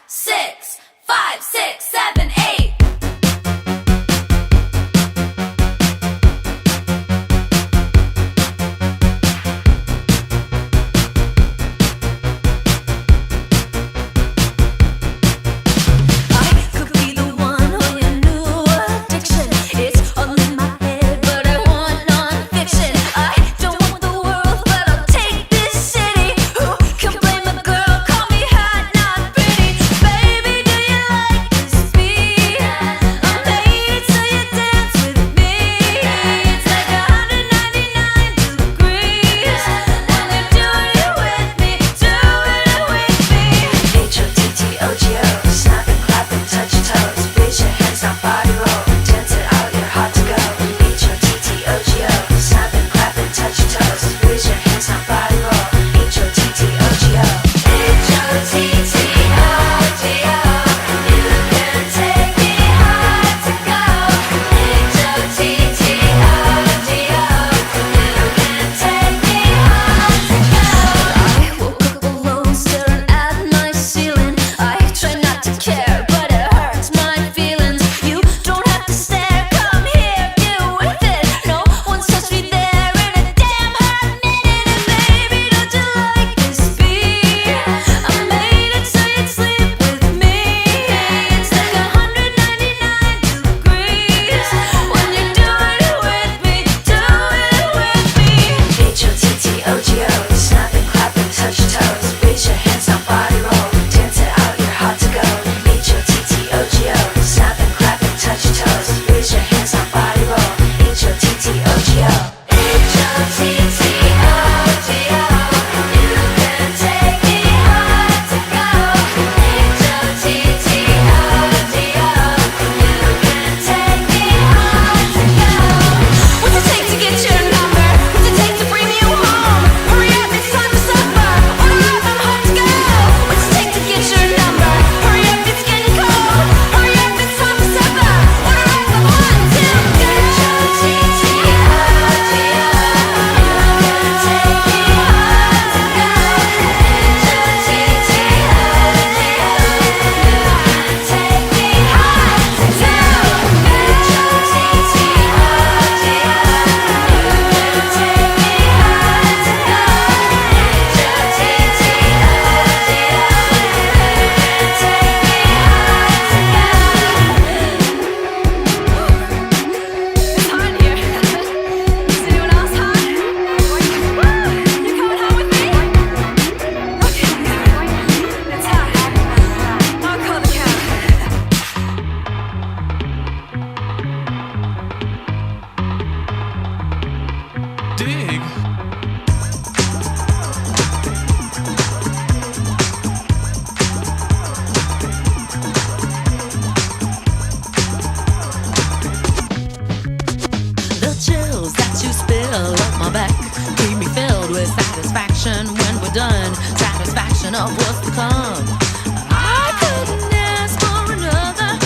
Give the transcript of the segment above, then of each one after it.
6, 5, 6, 7, 8. Satisfaction of what's to come. I couldn't ask for another.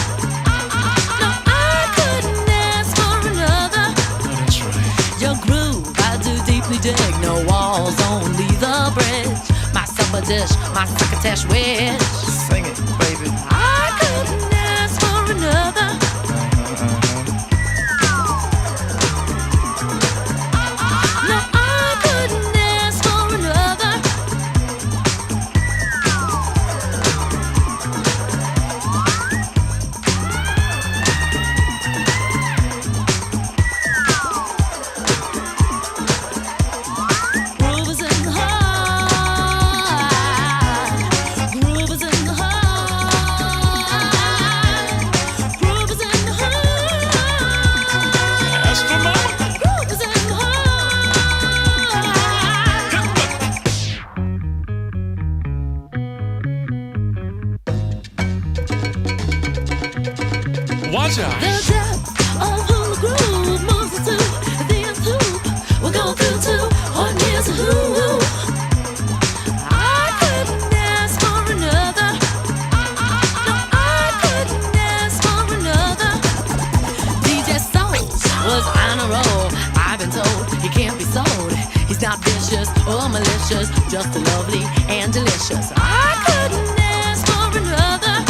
No, I couldn't ask for another. Oh, that's right. Your groove, I do deeply dig. No walls, only the bridge. My supper dish, my crocketesh wish. Sing it, baby. I couldn't ask for another. No, I couldn't ask for another. Groove is in the heart. Groove is in the heart. Groove is in the heart. Ask for more. Groove is in the heart. Watch out. The depth of who the groove moves us to the nth hoop. We're going through to what nears a who. I couldn't ask for another. No, I couldn't ask for another. DJ Soul was on a roll. I've been told he can't be sold. He's not vicious or malicious, just lovely and delicious. I couldn't ask for another.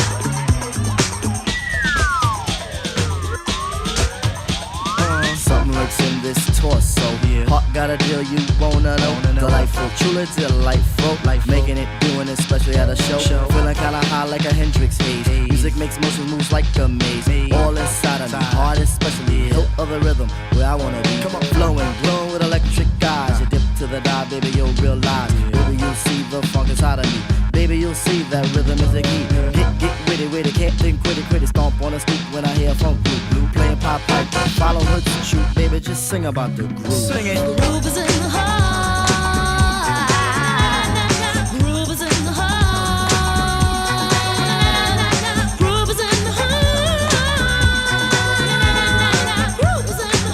torso. Heart got a deal you wanna know. Delightful, truly delightful. Making it, doing it, especially at a show. Feeling kinda high like a Hendrix haze. Music makes motion moves like a maze. All inside of me, heart especially. Hilt of the rhythm, where I wanna be. Come on, flowing, glowing with electric eyes. You dip to the dive, baby, you'll realize. Baby, you'll see the funk inside of me. Baby, you'll see that rhythm is the key. Get with it, can't think, quit it. Stomp on the stoop when I hear funk blue playing pop pipe. Follow her to shoot, baby, just sing about the groove. Sing it. The groove is in the heart. Groove is in the heart. Groove is in the heart. Groove is in the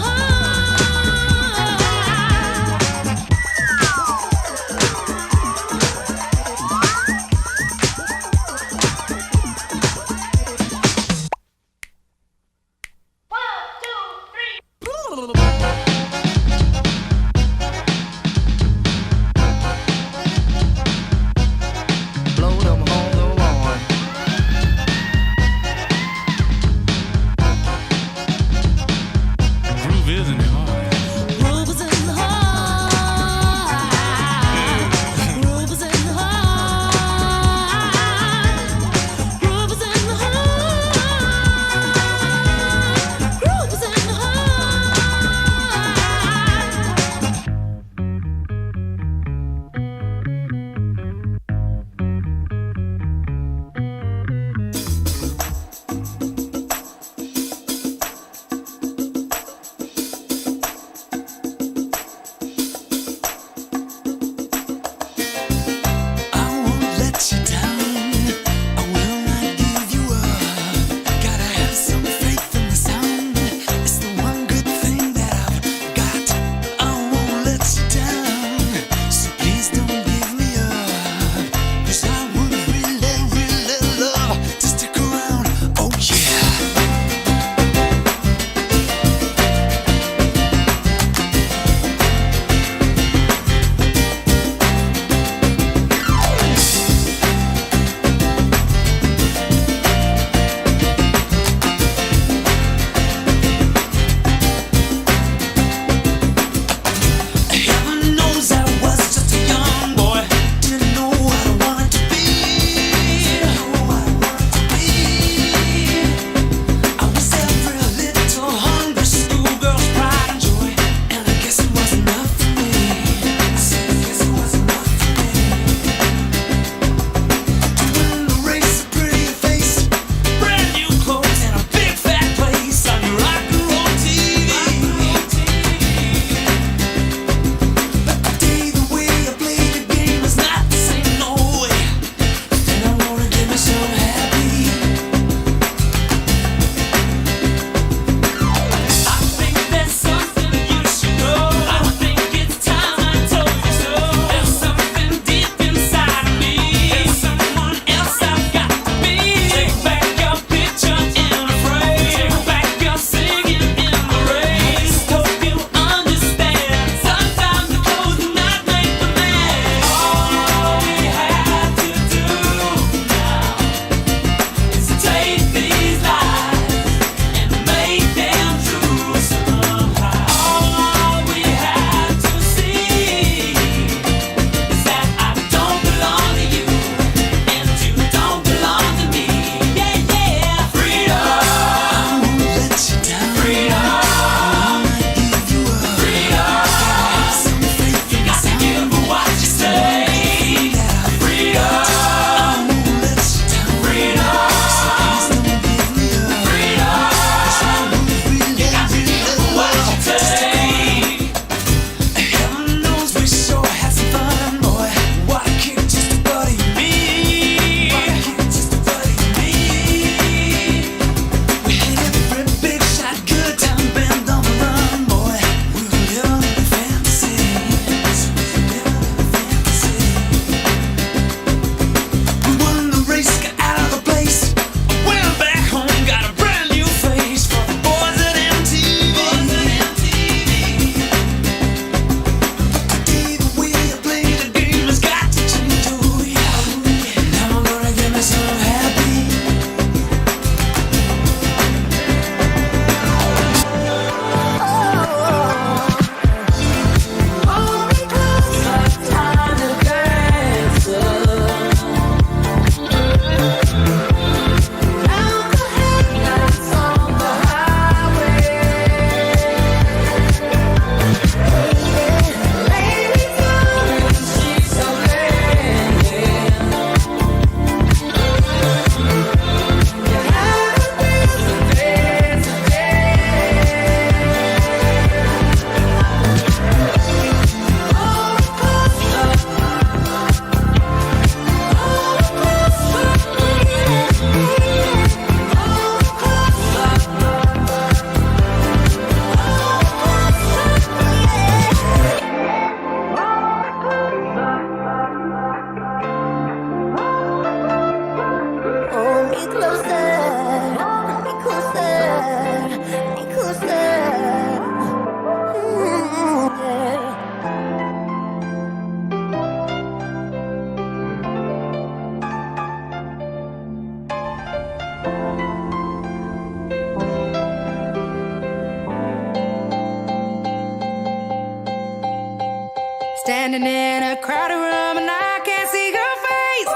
crowded room and I can't see your face.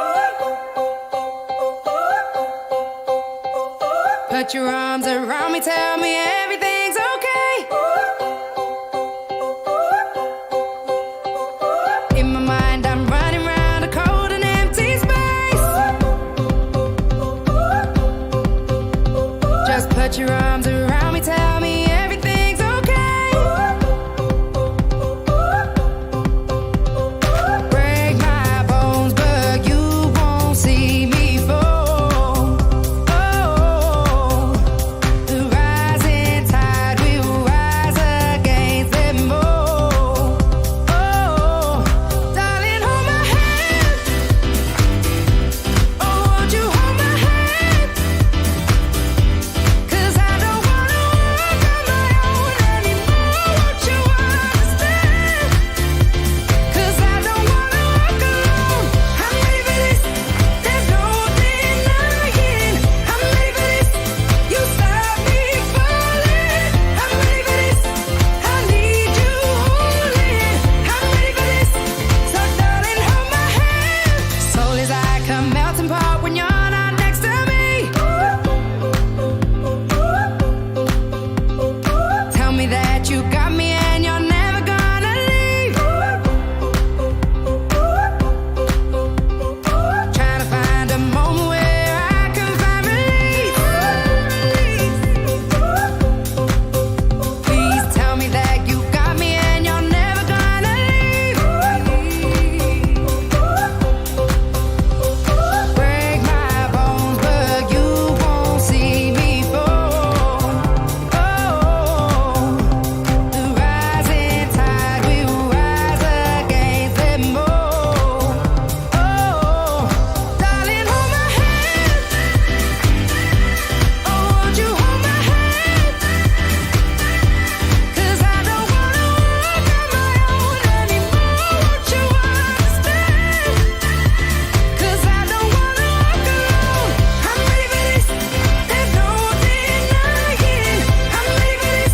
Put your arms around me, tell me everything's okay. In my mind, I'm running round a cold and empty space. Just put your arms around me, tell me everything's okay. Break my bones, but you won't see me fall. Oh, the rising tide will rise against them all. Oh, darling, hold my hand. Oh, won't you hold my hand? 'Cause I don't wanna walk on my own anymore. Won't you understand? 'Cause I don't wanna walk alone. I'm ready for this. There's no denying. I'm ready for this. You stop me falling. I'm ready for this. I need you holding. I'm ready for this. So darling, hold my hand. Soul is like a melting pot when you're not next to me. Tell me that you got me and you're never gonna leave. Trying to find a moment where I can find relief. Please tell me that you got me and you're never gonna leave. Break my bones, but you won't see me fall. Oh, the rising tide will rise against them all. Oh, darling, hold my hand. Oh, won't you hold my hand? 'Cause I don't wanna walk on my own anymore. Won't you understand? 'Cause I don't wanna walk alone. I'm ready for this. There's no denying. I'm ready for this.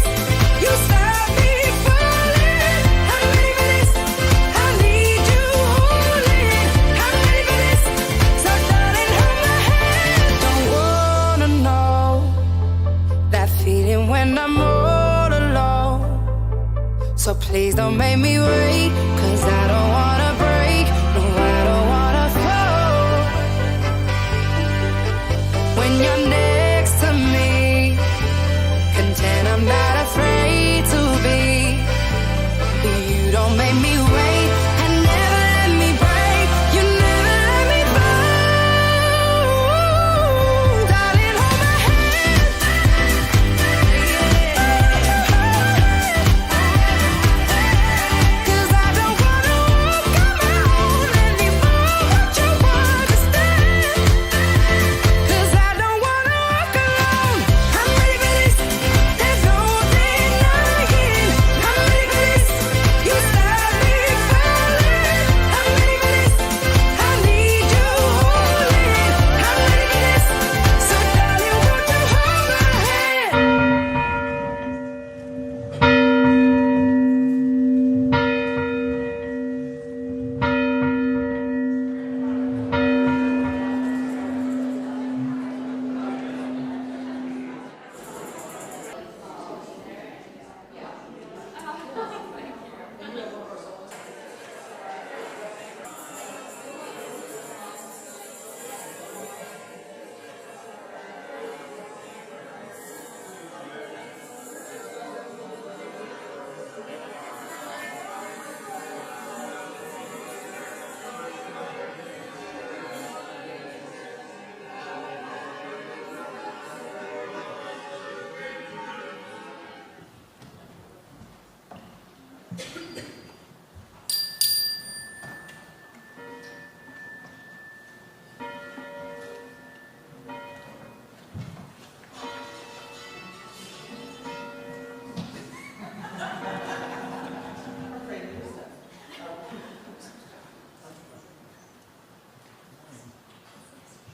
You stop me falling. I'm ready for this. I need you holding. I'm ready for this. So darling, hold my hand. Don't wanna know that feeling when I'm all alone. So please don't make me wait, 'cause I don't wanna break. No, I don't wanna fall. When you're next to me, content, I'm not afraid to be. You don't make me wait and never let me break. You never let me fall. Darling, hold my hand. 'Cause I don't wanna walk on my own anymore. Won't you understand? 'Cause I don't wanna walk alone. I'm ready for this. There's no denying. I'm ready for this. You stop me falling. I'm ready for this. I need you holding. I'm ready for this. So darling, won't you hold my hand?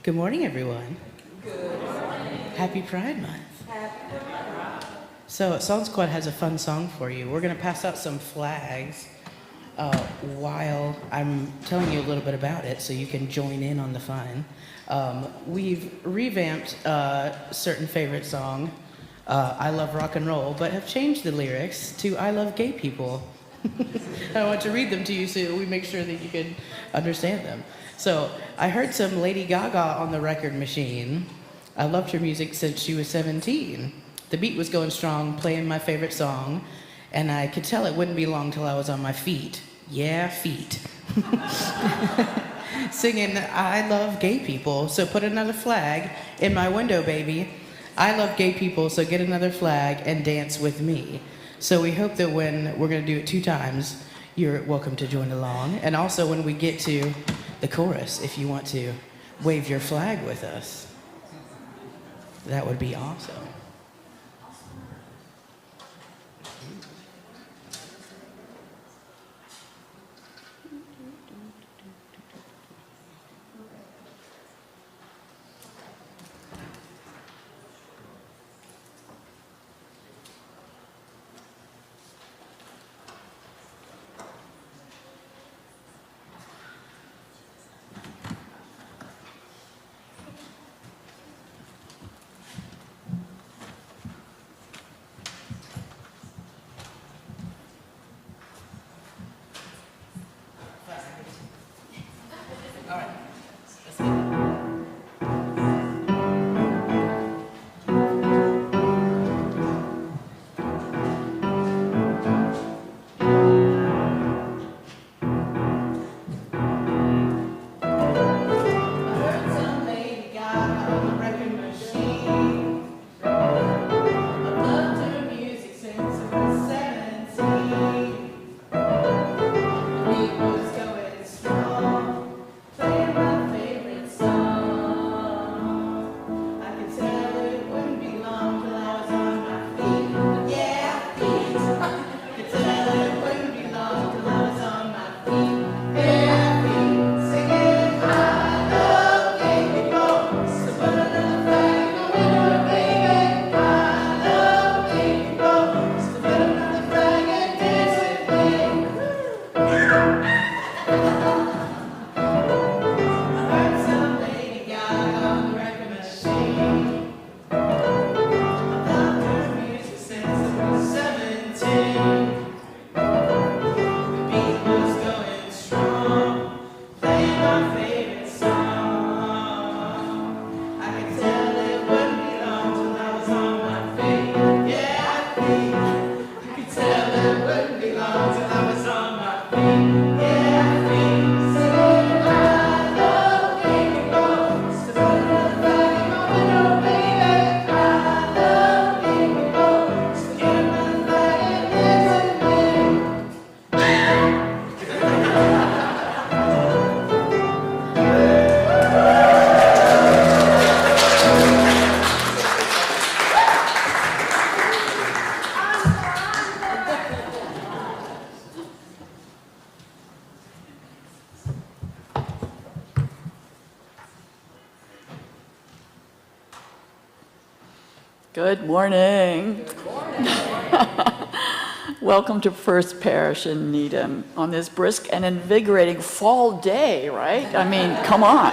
Good morning, everyone. Good morning. Happy Pride Month. So Song Squad has a fun song for you. We're going to pass out some flags. while I'm telling you a little bit about it so you can join in on the fun, we've revamped a certain favorite song, I Love Rock and Roll, but have changed the lyrics to I Love Gay People. I want to read them to you so we make sure that you can understand them. So, I heard some Lady Gaga on the record machine. I loved her music since she was 17. The beat was going strong, playing my favorite song, and I could tell it wouldn't be long till I was on my feet. Yeah, feet. Singing, I love gay people, so put another flag in my window, baby. I love gay people, so get another flag and dance with me. So we hope that when we're going to do it 2 times, you're welcome to join along. And also when we get to the chorus, if you want to wave your flag with us, that would be awesome. Good morning. Welcome to First Parish in Needham on this brisk and invigorating fall day, right? I mean, come on.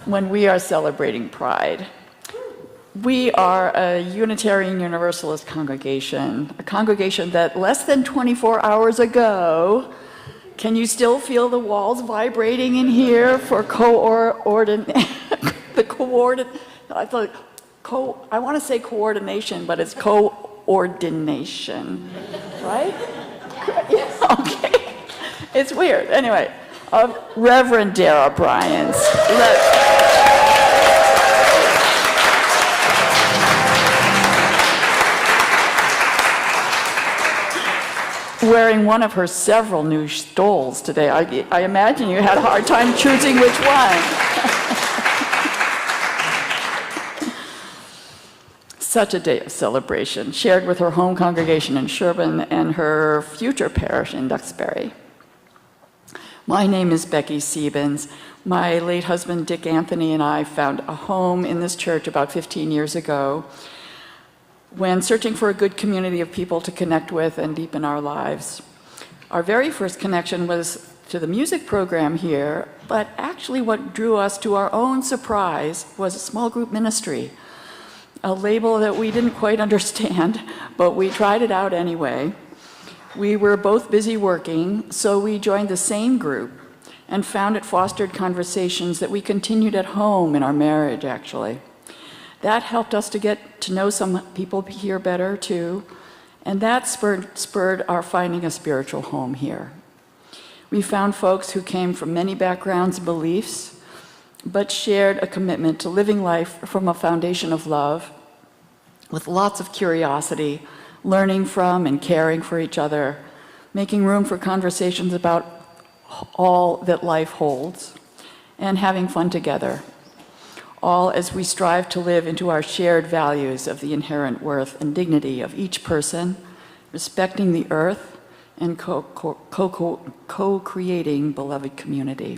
When we are celebrating Pride. We are a Unitarian Universalist congregation, a congregation that less than 24 hours ago, can you still feel the walls vibrating in here for I want to say coordination, but it's co-ordination, right? Yeah, okay. It's weird. Anyway, Reverend Dara Bryans. Wearing one of her several new stoles today. I imagine you had a hard time choosing which one. Such a day of celebration, shared with her home congregation in Sherburne and her future parish in Duxbury. My name is Becky Siebens. My late husband, Dick Anthony, and I found a home in this church about 15 years ago when searching for a good community of people to connect with and deepen our lives. Our very first connection was to the music program here, but actually what drew us to our own surprise was a small group ministry, a label that we didn't quite understand, but we tried it out anyway. We were both busy working, so we joined the same group and found it fostered conversations that we continued at home in our marriage, actually. That helped us to get to know some people here better, too, and that spurred our finding a spiritual home here. We found folks who came from many backgrounds and beliefs, but shared a commitment to living life from a foundation of love, with lots of curiosity, learning from and caring for each other, making room for conversations about all that life holds, and having fun together, all as we strive to live into our shared values of the inherent worth and dignity of each person, respecting the earth, and co-creating beloved community.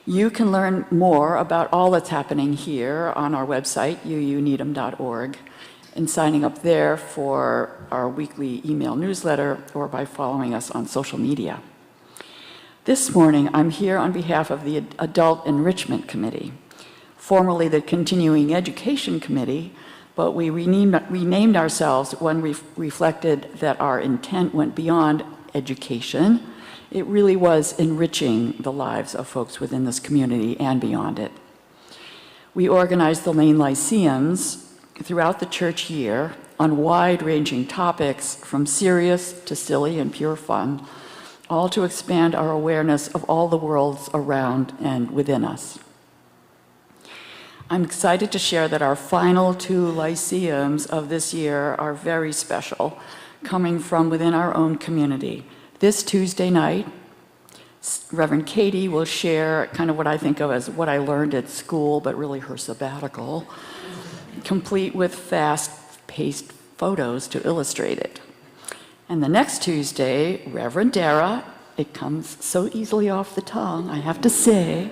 You can learn more about all that's happening here on our website, uuneedham.org, and signing up there for our weekly email newsletter or by following us on social media. This morning, I'm here on behalf of the Adult Enrichment Committee, formerly the Continuing Education Committee, but we renamed ourselves when we reflected that our intent went beyond education. It really was enriching the lives of folks within this community and beyond it. We organized the Lane Lyceums throughout the church year on wide-ranging topics from serious to silly and pure fun, all to expand our awareness of all the worlds around and within us. I'm excited to share that our final 2 Lyceums of this year are very special, coming from within our own community. This Tuesday night, Reverend Katie will share kind of what I think of as what I learned at school, but really her sabbatical, complete with fast-paced photos to illustrate it. And the next Tuesday, Reverend Dara, it comes so easily off the tongue, I have to say,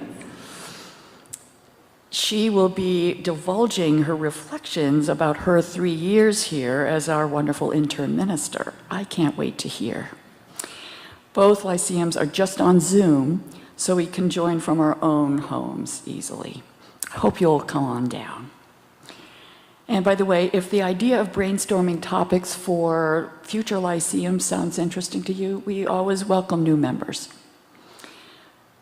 she will be divulging her reflections about her 3 years here as our wonderful intern minister. I can't wait to hear. Both Lyceums are just on Zoom, so we can join from our own homes easily. I hope you'll come on down. And by the way, if the idea of brainstorming topics for future Lyceums sounds interesting to you, we always welcome new members.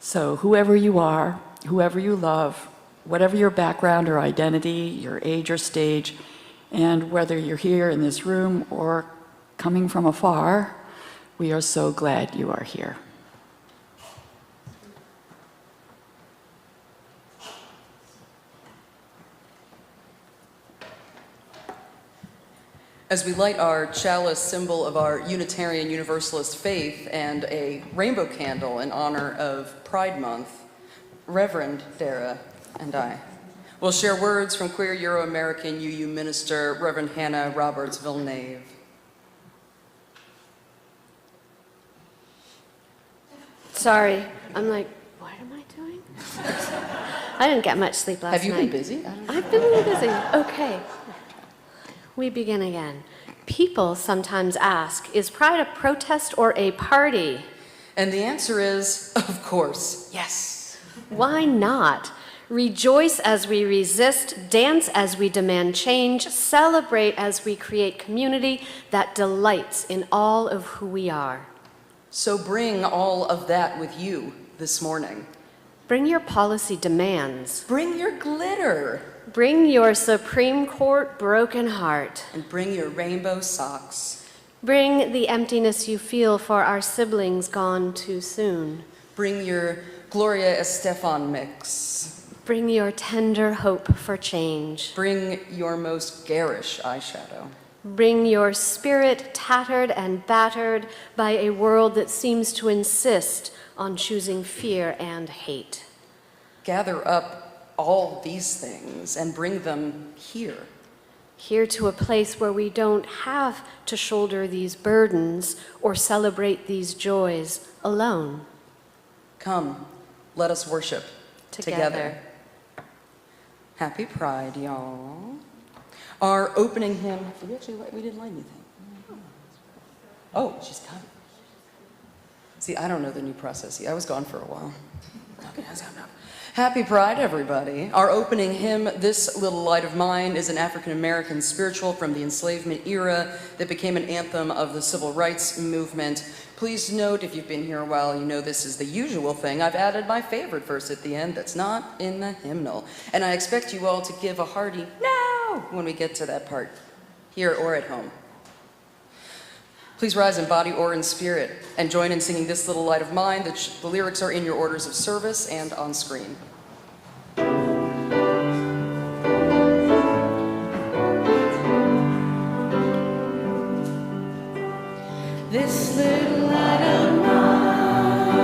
So whoever you are, whoever you love, whatever your background or identity, your age or stage, and whether you're here in this room or coming from afar, we are so glad you are here. As we light our chalice, symbol of our Unitarian Universalist faith, and a rainbow candle in honor of Pride Month, Reverend Dara and I will share words from queer Euro-American UU minister Reverend Hannah Roberts Villeneuve. Sorry, I'm like, what am I doing? I didn't get much sleep last night. Have you been busy? I've been really busy. Okay. We begin again. People sometimes ask, is Pride a protest or a party? And the answer is, of course, yes. Why not? Rejoice as we resist, dance as we demand change, celebrate as we create community that delights in all of who we are. So bring all of that with you this morning. Bring your policy demands. Bring your glitter. Bring your Supreme Court broken heart. And bring your rainbow socks. Bring the emptiness you feel for our siblings gone too soon. Bring your Gloria Estefan mix. Bring your tender hope for change. Bring your most garish eyeshadow. Bring your spirit tattered and battered by a world that seems to insist on choosing fear and hate. Gather up all these things and bring them here. Here to a place where we don't have to shoulder these burdens or celebrate these joys alone. Come, let us worship together. Happy Pride, y'all. Our opening hymn, we didn't light anything. Oh, she's coming. See, I don't know the new process. I was gone for a while. Okay, Happy Pride, everybody. Our opening hymn, This Little Light of Mine, is an African-American spiritual from the enslavement era that became an anthem of the civil rights movement. Please note, if you've been here a while, you know this is the usual thing. I've added my favorite verse at the end that's not in the hymnal. And I expect you all to give a hearty no when we get to that part, here or at home. Please rise in body or in spirit and join in singing This Little Light of Mine. The lyrics are in your orders of service and on screen. This little light of mine,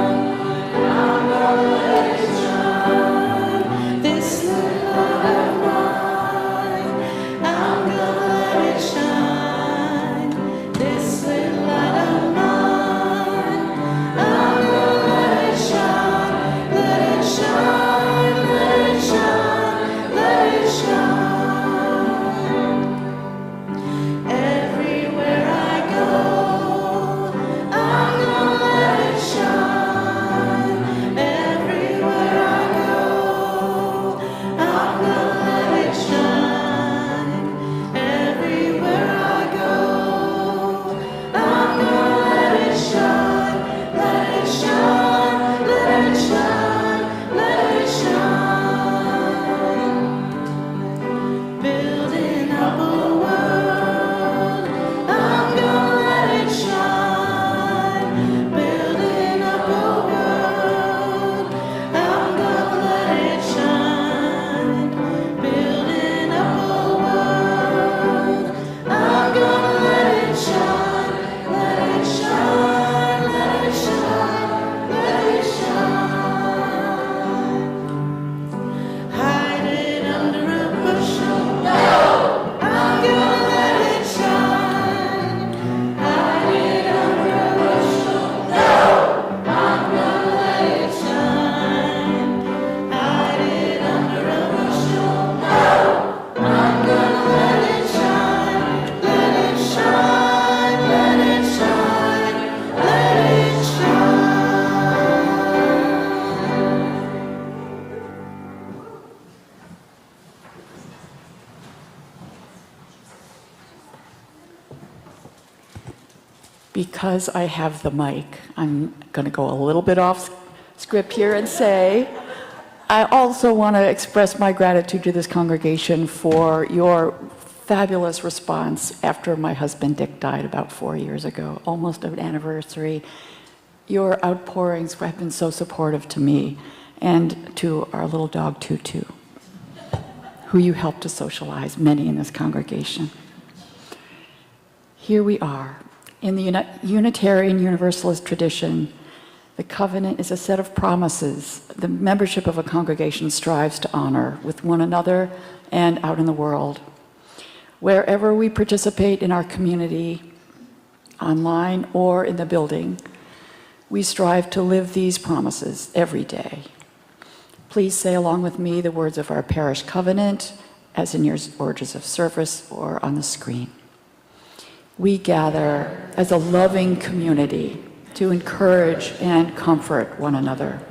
I'm gonna let it shine. This little light of mine, I'm gonna let it shine. This little light of mine, I'm gonna let it shine. Let it shine, let it shine, let it shine. Everywhere I go, I'm gonna let it shine. Everywhere I go, I'm gonna let it shine. Everywhere I go, I'm gonna let it shine. Let it shine, let it shine, let it shine. Building up a world, I'm gonna let it shine. Building up a world, I'm gonna let it shine. Building up a world, I'm gonna let it shine. Let it shine, let it shine, let it shine. Hide it under a bushel. No, I'm gonna let it shine. Hide it under a bushel. No, I'm gonna let it shine. Hide it under a bushel. No, I'm gonna let it shine. Let it shine, let it shine, let it shine. Because I have the mic, I'm going to go a little bit off script here and say, I also want to express my gratitude to this congregation for your fabulous response after my husband Dick died about 4 years ago, almost an anniversary. Your outpourings have been so supportive to me and to our little dog Tutu, who you helped to socialize, many in this congregation. Here we are. In the Unitarian Universalist tradition, the covenant is a set of promises the membership of a congregation strives to honor with one another and out in the world. Wherever we participate in our community, online or in the building, we strive to live these promises every day. Please say along with me the words of our parish covenant, as in your orders of service or on the screen. We gather as a loving community to encourage and comfort one another.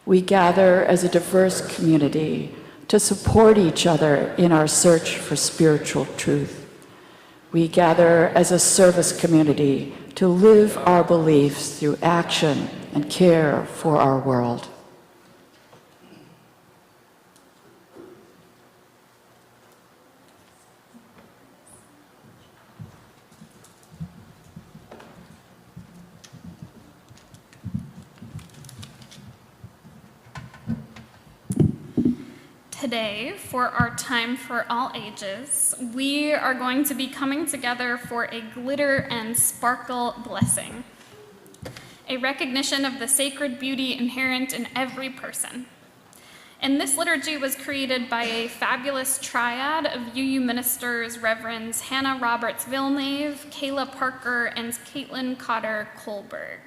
We gather as a diverse community to support each other in our search for spiritual truth. We gather as a service community to live our beliefs through action and care for our world. Today, for our Time for All Ages, we are going to be coming together for a glitter and sparkle blessing, a recognition of the sacred beauty inherent in every person. And this liturgy was created by a fabulous triad of UU ministers, Reverends Hannah Roberts Villeneuve, Kayla Parker, and Caitlin Cotter Kohlberg.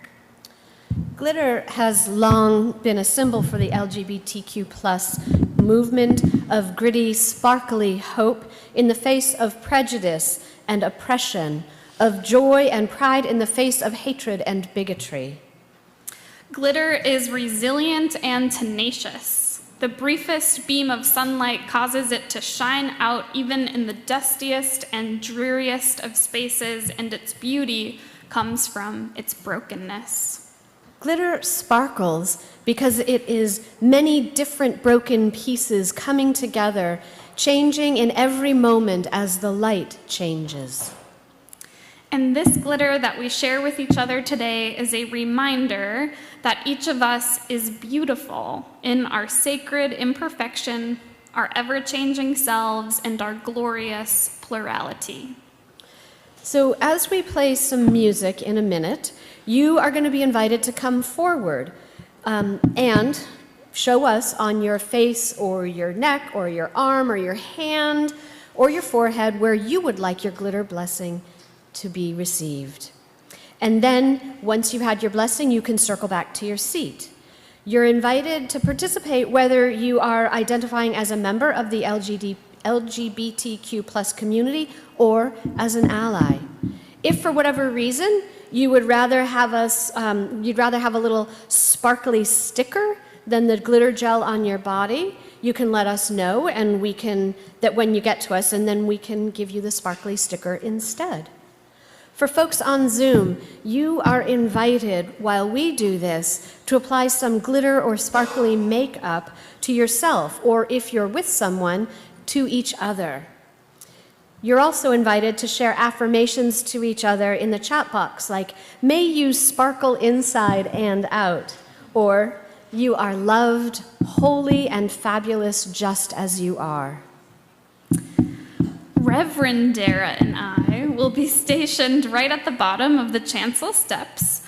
Glitter has long been a symbol for the LGBTQ+ movement of gritty, sparkly hope in the face of prejudice and oppression, of joy and pride in the face of hatred and bigotry. Glitter is resilient and tenacious. The briefest beam of sunlight causes it to shine out even in the dustiest and dreariest of spaces, and its beauty comes from its brokenness. Glitter sparkles because it is many different broken pieces coming together, changing in every moment as the light changes. And this glitter that we share with each other today is a reminder that each of us is beautiful in our sacred imperfection, our ever-changing selves, and our glorious plurality. So as we play some music in a minute, you are going to be invited to come forward and show us on your face or your neck or your arm or your hand or your forehead where you would like your glitter blessing to be received. And then, once you've had your blessing, you can circle back to your seat. You're invited to participate whether you are identifying as a member of the LGBTQ plus community or as an ally. If for whatever reason you would rather have you'd rather have a little sparkly sticker than the glitter gel on your body, you can let us know, and we can, that when you get to us, and then we can give you the sparkly sticker instead. For folks on Zoom, you are invited, while we do this, to apply some glitter or sparkly makeup to yourself, or if you're with someone, to each other. You're also invited to share affirmations to each other in the chat box, like, may you sparkle inside and out, or you are loved, holy, and fabulous just as you are. Reverend Dara and I will be stationed right at the bottom of the chancel steps.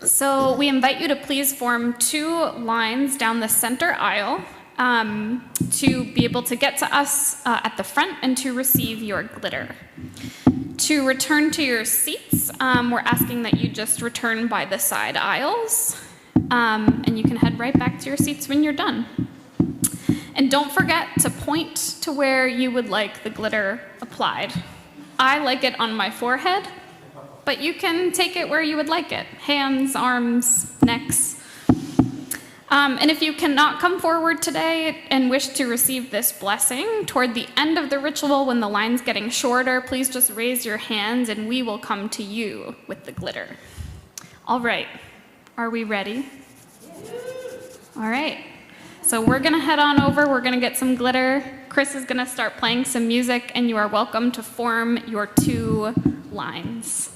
So we invite you to please form 2 lines down the center aisle to be able to get to us at the front and to receive your glitter. To return to your seats, we're asking that you just return by the side aisles, and you can head right back to your seats when you're done. And don't forget to point to where you would like the glitter applied. I like it on my forehead, but you can take it where you would like it. Hands, arms, necks. And if you cannot come forward today and wish to receive this blessing, toward the end of the ritual when the line's getting shorter, please just raise your hands and we will come to you with the glitter. All right, are we ready? All right. So we're going to head on over, we're going to get some glitter. Chris is going to start playing some music, and you are welcome to form your 2 lines.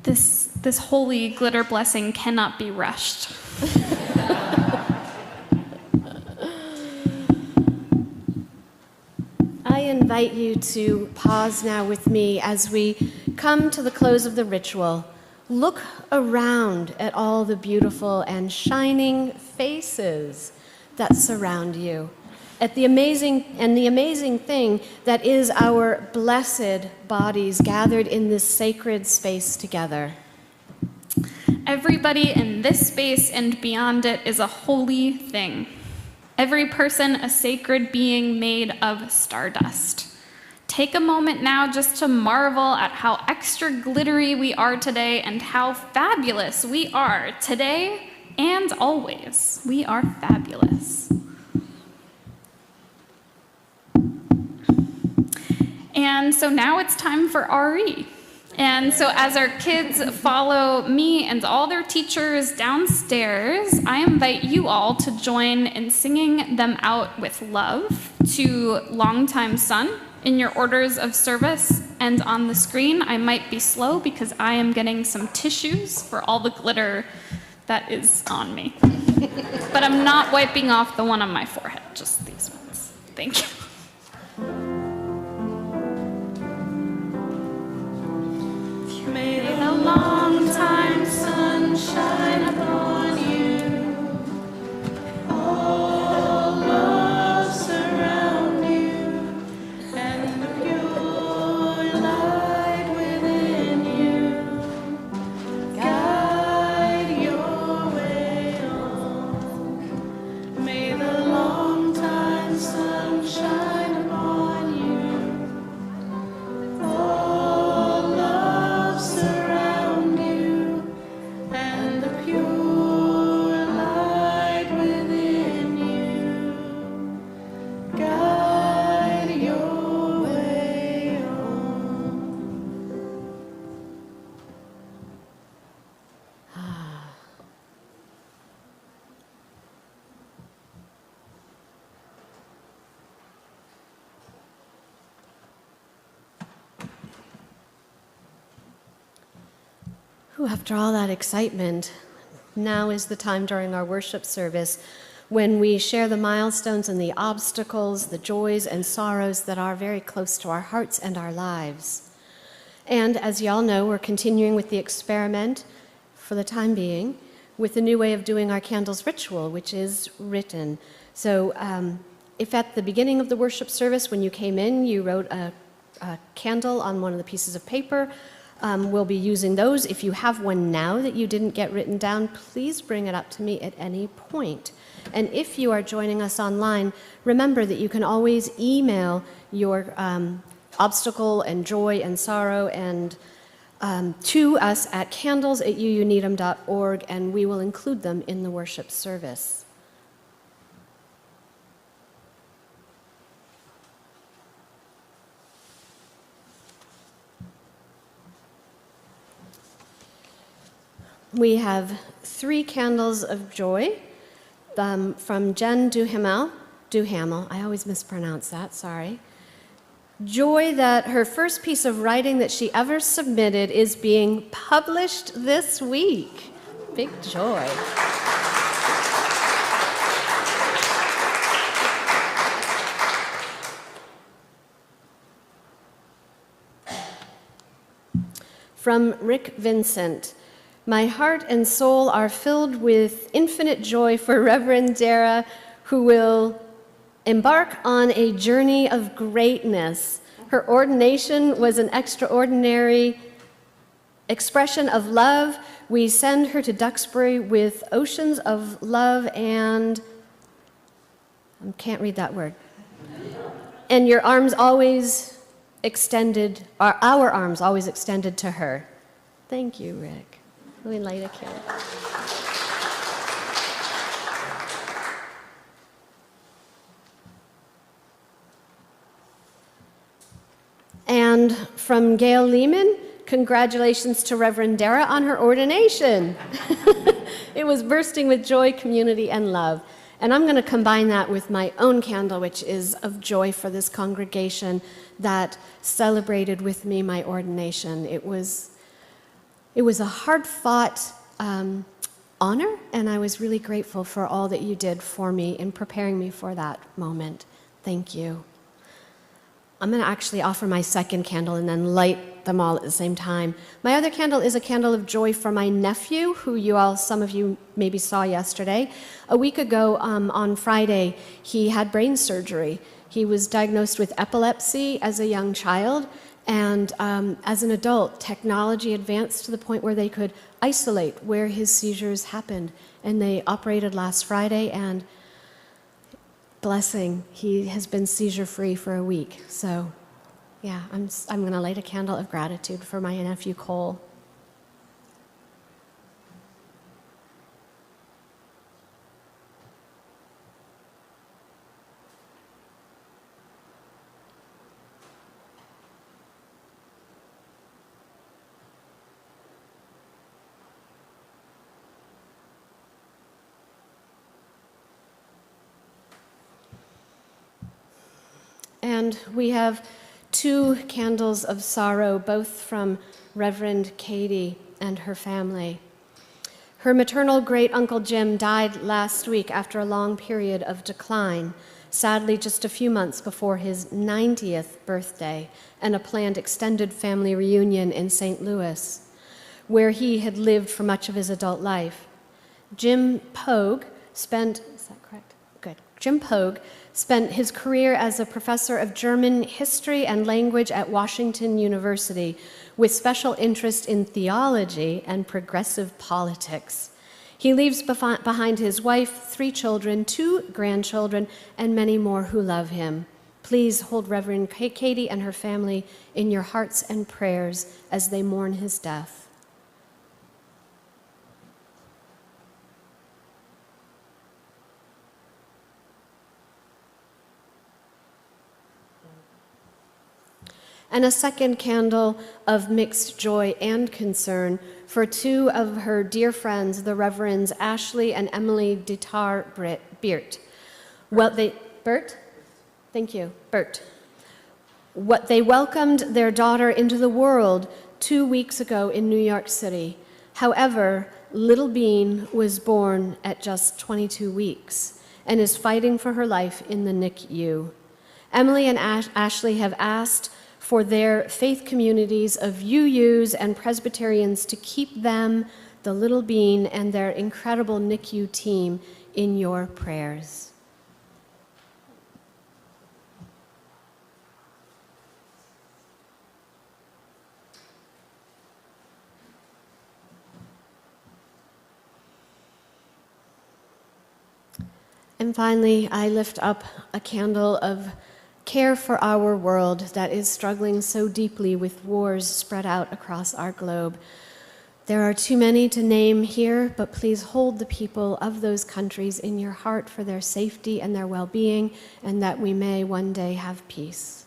This holy glitter blessing cannot be rushed. I invite you to pause now with me as we come to the close of the ritual. Look around at all the beautiful and shining faces that surround you, at the amazing thing that is our blessed bodies gathered in this sacred space together. Everybody in this space and beyond it is a holy thing. Every person a sacred being made of stardust. Take a moment now just to marvel at how extra glittery we are today and how fabulous we are today and always. We are fabulous. And so now it's time for RE. And so as our kids follow me and all their teachers downstairs, I invite you all to join in singing them out with love to Longtime Son in your orders of service. And on the screen, I might be slow because I am getting some tissues for all the glitter that is on me. But I'm not wiping off the one on my forehead, just these ones. Thank you. May the long time sun shine upon you. All love surround you, and the pure light within you guide your way on. May the long time sun shine upon you. All love surround you, and the pure light within you guide your way on. After all that excitement, now is the time during our worship service when we share the milestones and the obstacles, the joys and sorrows that are very close to our hearts and our lives. And as y'all know, we're continuing with the experiment, for the time being, with the new way of doing our candles ritual, which is written. So if at the beginning of the worship service, when you came in, you wrote a candle on one of the pieces of paper, we'll be using those. If you have one now that you didn't get written down, please bring it up to me at any point. And if you are joining us online, remember that you can always email your obstacle and joy and sorrow and to us at candles@uuneedham.org, and we will include them in the worship service. We have 3 candles of joy from Jen Duhamel. I always mispronounce that, sorry. Joy that her first piece of writing that she ever submitted is being published this week. Big joy. From Rick Vincent. My heart and soul are filled with infinite joy for Reverend Dara, who will embark on a journey of greatness. Her ordination was an extraordinary expression of love. We send her to Duxbury with oceans of love and, I can't read that word. And your arms always extended, our arms always extended to her. Thank you, Rick. Let me light a candle. And from Gail Lehman, congratulations to Reverend Dara on her ordination. It was bursting with joy, community, and love. And I'm going to combine that with my own candle, which is of joy for this congregation that celebrated with me my ordination. It was It was a hard-fought honor, and I was really grateful for all that you did for me in preparing me for that moment. Thank you. I'm going to actually offer my second candle and then light them all at the same time. My other candle is a candle of joy for my nephew, who some of you maybe saw yesterday. A week ago on Friday, he had brain surgery. He was diagnosed with epilepsy as a young child, and as an adult, technology advanced to the point where they could isolate where his seizures happened. And they operated last Friday, and blessing, he has been seizure-free for a week. So, yeah, I'm going to light a candle of gratitude for my nephew Cole. And we have 2 candles of sorrow, both from Reverend Katie and her family. Her maternal great-uncle Jim died last week after a long period of decline, sadly just a few months before his 90th birthday and a planned extended family reunion in St. Louis, where he had lived for much of his adult life. Jim Pogue spent his career as a professor of German history and language at Washington University, with special interest in theology and progressive politics. He leaves behind his wife, 3 children, 2 grandchildren, and many more who love him. Please hold Reverend Katie and her family in your hearts and prayers as they mourn his death. And a second candle of mixed joy and concern for 2 of her dear friends, the Reverends Ashley and Emily Beert. They welcomed their daughter into the world 2 weeks ago in New York City. However, little Bean was born at just 22 weeks and is fighting for her life in the NICU. Emily and Ashley have asked for their faith communities of UUs and Presbyterians to keep them, the little Bean, and their incredible NICU team in your prayers. And finally, I lift up a candle of care for our world that is struggling so deeply with wars spread out across our globe. There are too many to name here, but please hold the people of those countries in your heart for their safety and their well-being, and that we may one day have peace.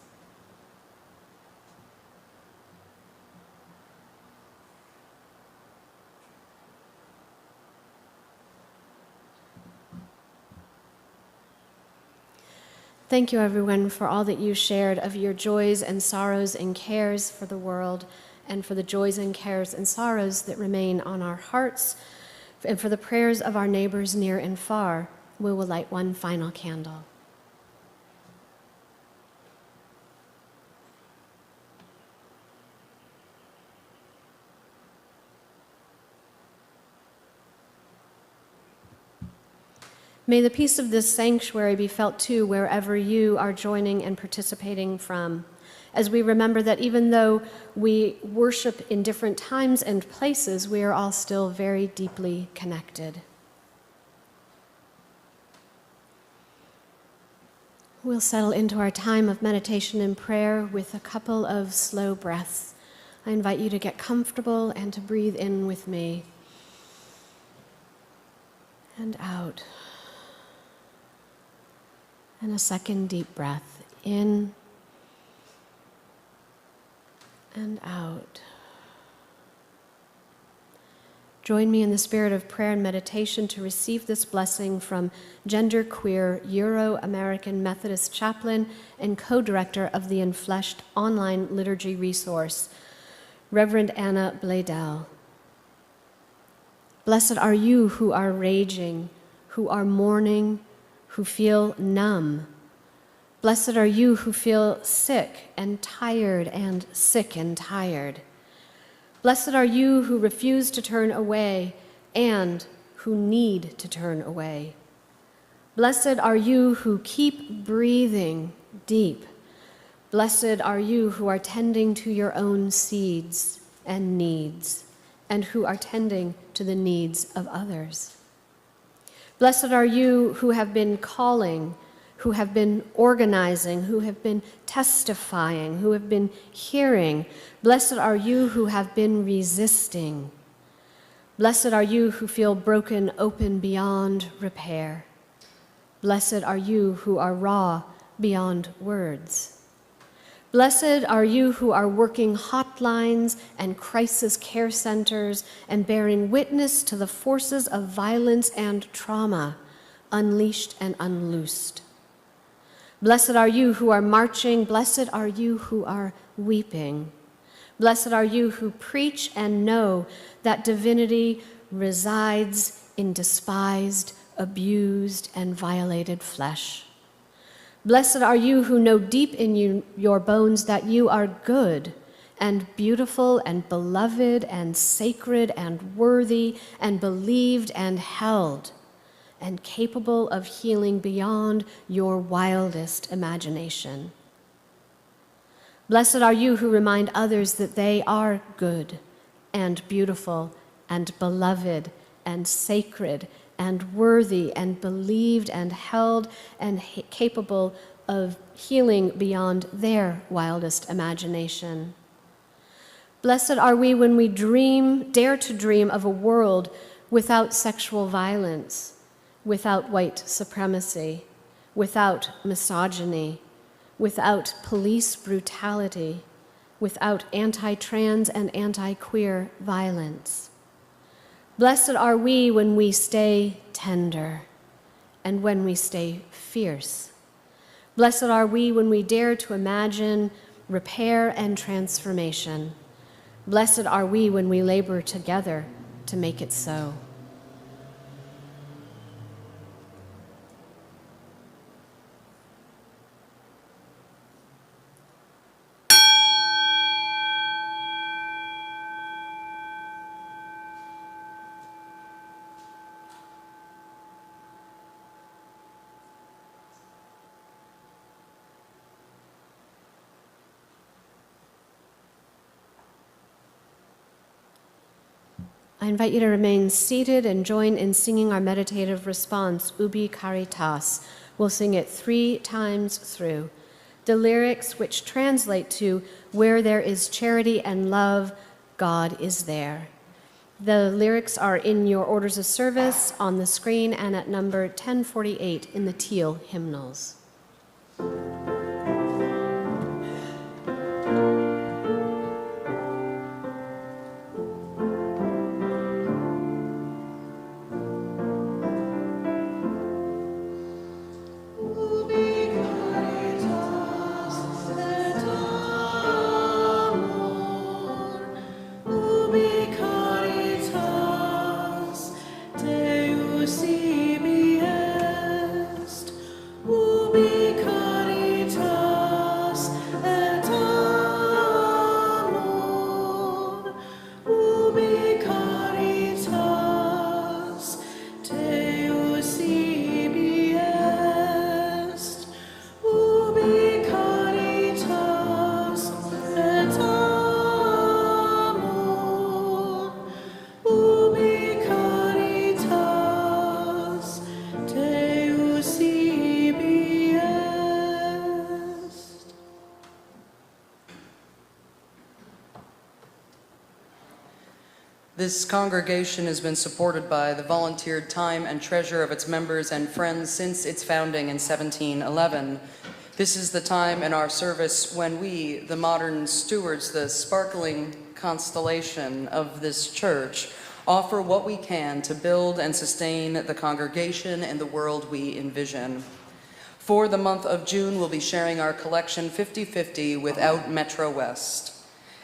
Thank you, everyone, for all that you shared of your joys and sorrows and cares for the world, and for the joys and cares and sorrows that remain on our hearts, and for the prayers of our neighbors near and far. We will light one final candle. May the peace of this sanctuary be felt too wherever you are joining and participating from, as we remember that even though we worship in different times and places, we are all still very deeply connected. We'll settle into our time of meditation and prayer with a couple of slow breaths. I invite you to get comfortable and to breathe in with me and out. And a second deep breath, in and out. Join me in the spirit of prayer and meditation to receive this blessing from genderqueer Euro-American Methodist chaplain and co-director of the Enfleshed online liturgy resource, Reverend Anna Bladel. Blessed are you who are raging, who are mourning, who feel numb. Blessed are you who feel sick and tired and sick and tired. Blessed are you who refuse to turn away and who need to turn away. Blessed are you who keep breathing deep. Blessed are you who are tending to your own seeds and needs, and who are tending to the needs of others. Blessed are you who have been calling, who have been organizing, who have been testifying, who have been hearing. Blessed are you who have been resisting. Blessed are you who feel broken open beyond repair. Blessed are you who are raw beyond words. Blessed are you who are working hotlines and crisis care centers and bearing witness to the forces of violence and trauma, unleashed and unloosed. Blessed are you who are marching. Blessed are you who are weeping. Blessed are you who preach and know that divinity resides in despised, abused, and violated flesh. Blessed are you who know deep in your bones that you are good and beautiful and beloved and sacred and worthy and believed and held and capable of healing beyond your wildest imagination. Blessed are you who remind others that they are good and beautiful and beloved and sacred and worthy and believed and held and capable of healing beyond their wildest imagination. Blessed are we when we dare to dream of a world without sexual violence, without white supremacy, without misogyny, without police brutality, without anti-trans and anti-queer violence. Blessed are we when we stay tender and when we stay fierce. Blessed are we when we dare to imagine repair and transformation. Blessed are we when we labor together to make it so. I invite you to remain seated and join in singing our meditative response, Ubi Caritas. We'll sing it 3 times through. The lyrics, which translate to, where there is charity and love, God is there. The lyrics are in your orders of service, on the screen, and at number 1048 in the teal hymnals. This congregation has been supported by the volunteered time and treasure of its members and friends since its founding in 1711. This is the time in our service when we, the modern stewards, the sparkling constellation of this church, offer what we can to build and sustain the congregation and the world we envision. For the month of June, we'll be sharing our collection 50-50 with Out Metro West.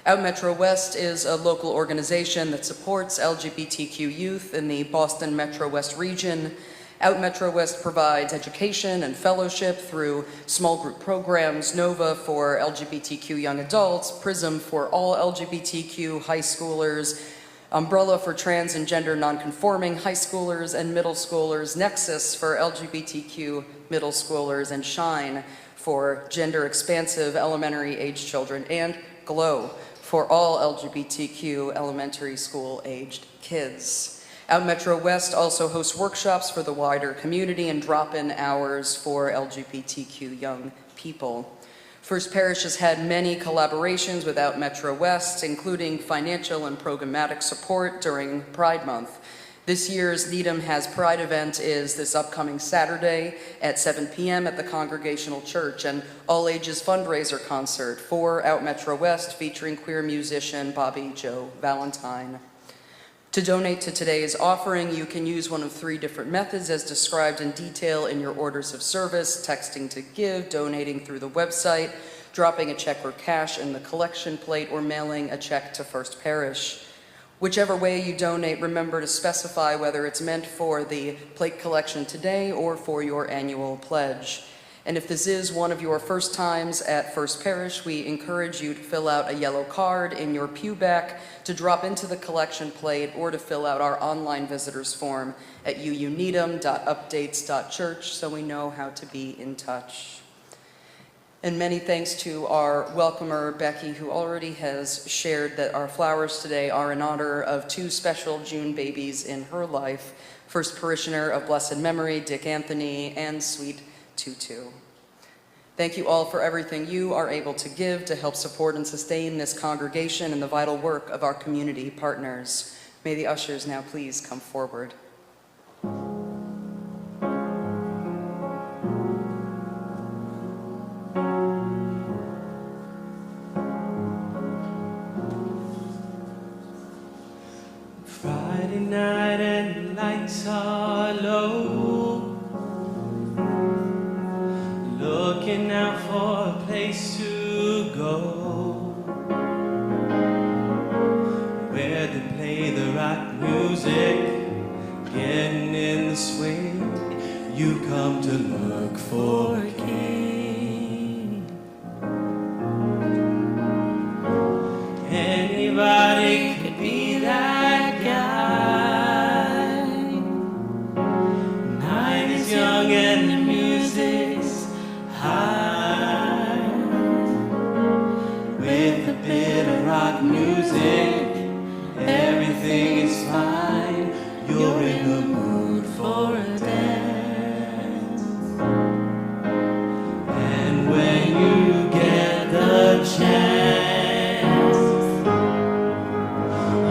Out Metro West is a local organization that supports LGBTQ youth in the Boston Metro West region. Out Metro West provides education and fellowship through small group programs, NOVA for LGBTQ young adults, PRISM for all LGBTQ high schoolers, Umbrella for trans and gender nonconforming high schoolers and middle schoolers, Nexus for LGBTQ middle schoolers, and Shine for gender expansive elementary age children, and GLOW for all LGBTQ elementary school aged kids. Out Metro West also hosts workshops for the wider community and drop-in hours for LGBTQ young people. First Parish has had many collaborations with Out Metro West, including financial and programmatic support during Pride Month. This year's Needham Has Pride event is this upcoming Saturday at 7 p.m. at the Congregational Church, an all-ages fundraiser concert for Out Metro West featuring queer musician Bobby Joe Valentine. To donate to today's offering, you can use one of 3 different methods as described in detail in your orders of service: texting to give, donating through the website, dropping a check or cash in the collection plate, or mailing a check to First Parish. Whichever way you donate, remember to specify whether it's meant for the plate collection today or for your annual pledge. And if this is one of your first times at First Parish, we encourage you to fill out a yellow card in your pew back to drop into the collection plate, or to fill out our online visitors form at uuneedham.updates.church so we know how to be in touch. And many thanks to our welcomer, Becky, who already has shared that our flowers today are in honor of 2 special June babies in her life, first parishioner of blessed memory, Dick Anthony, and sweet Tutu. Thank you all for everything you are able to give to help support and sustain this congregation and the vital work of our community partners. May the ushers now please come forward. Friday night and the lights are low, looking out for a place to go where they play the rock music, getting in the swing. You come to look for a king. Anybody could be that guy. Night is young and the music's high. With a bit of rock music, everything is fine. You're in the mood for a dance. And when you get the chance,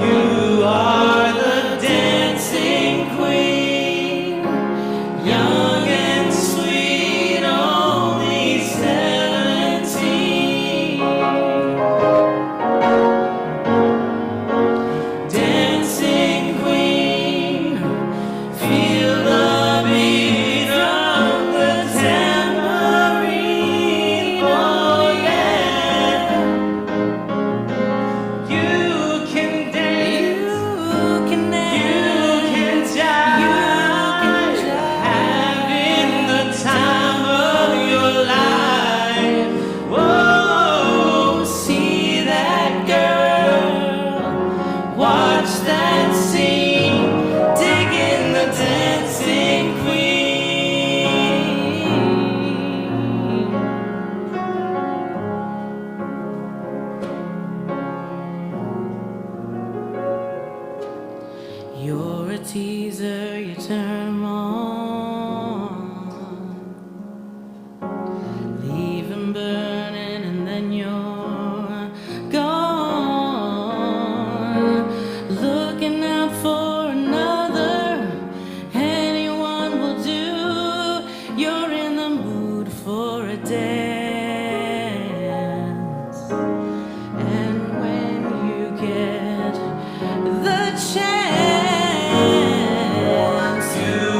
you are the dancing queen, young and sweet, only 17. Dancing queen, feel the beat from the tambourine, oh yeah. You can dance, you can jive, having the time of your life. Whoa, see that girl, watch that scene, digging the dancing queen. You're a teaser, you turn 'em on, leave 'em burning and then you're gone. Looking out for another, anyone will do. You're in the mood for a dance. And when you get the chance, you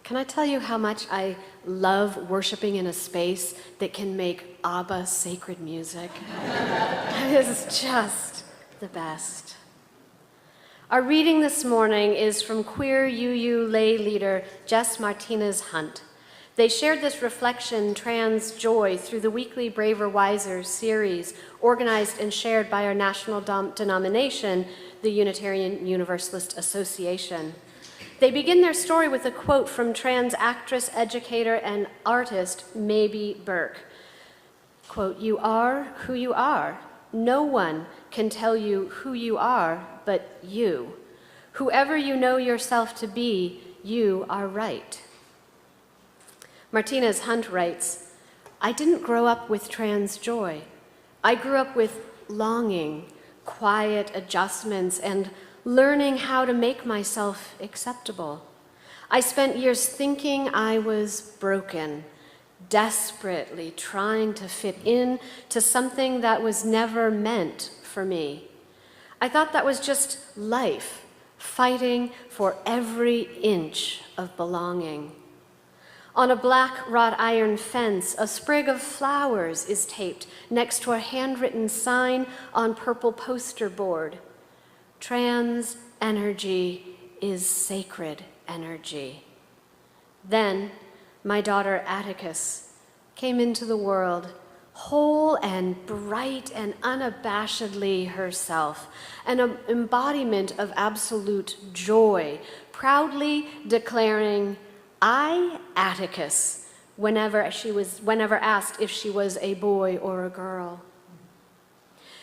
Can I tell you how much I love worshiping in a space that can make Abba sacred music? It is just the best. Our reading this morning is from Queer UU lay leader Jess Martinez Hunt. They shared this reflection, Trans Joy, through the weekly Braver Wiser series, organized and shared by our national denomination, the Unitarian Universalist Association. They begin their story with a quote from trans actress, educator, and artist Maybe Burke. Quote, "You are who you are. No one can tell you who you are but you. Whoever you know yourself to be, you are right." Martinez Hunt writes, "I didn't grow up with trans joy. I grew up with longing, quiet adjustments, and learning how to make myself acceptable. I spent years thinking I was broken, desperately trying to fit in to something that was never meant for me. I thought that was just life, fighting for every inch of belonging. On a black wrought iron fence, a sprig of flowers is taped next to a handwritten sign on purple poster board. Trans energy is sacred energy. Then my daughter Atticus came into the world, whole and bright and unabashedly herself, an embodiment of absolute joy, proudly declaring, 'I, Atticus,' whenever asked if she was a boy or a girl.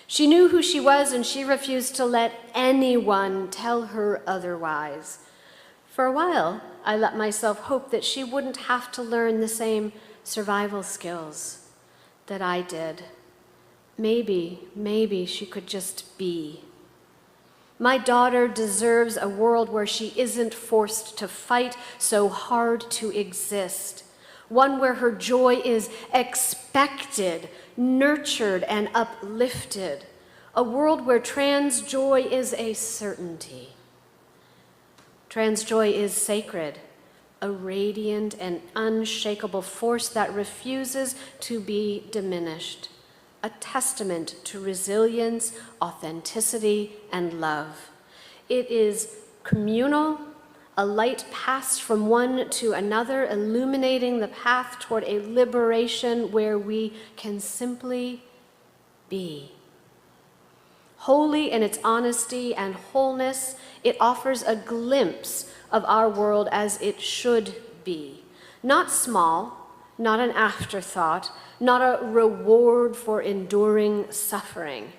She knew who she was, and she refused to let anyone tell her otherwise. For a while, I let myself hope that she wouldn't have to learn the same survival skills that I did. Maybe she could just be. My daughter deserves a world where she isn't forced to fight so hard to exist. One where her joy is expected, nurtured, and uplifted. A world where trans joy is a certainty. Trans joy is sacred, a radiant and unshakable force that refuses to be diminished, a testament to resilience, authenticity, and love. It is communal, a light passed from one to another, illuminating the path toward a liberation where we can simply be. Holy in its honesty and wholeness, it offers a glimpse of our world as it should be. Not small, not an afterthought, not a reward for enduring suffering.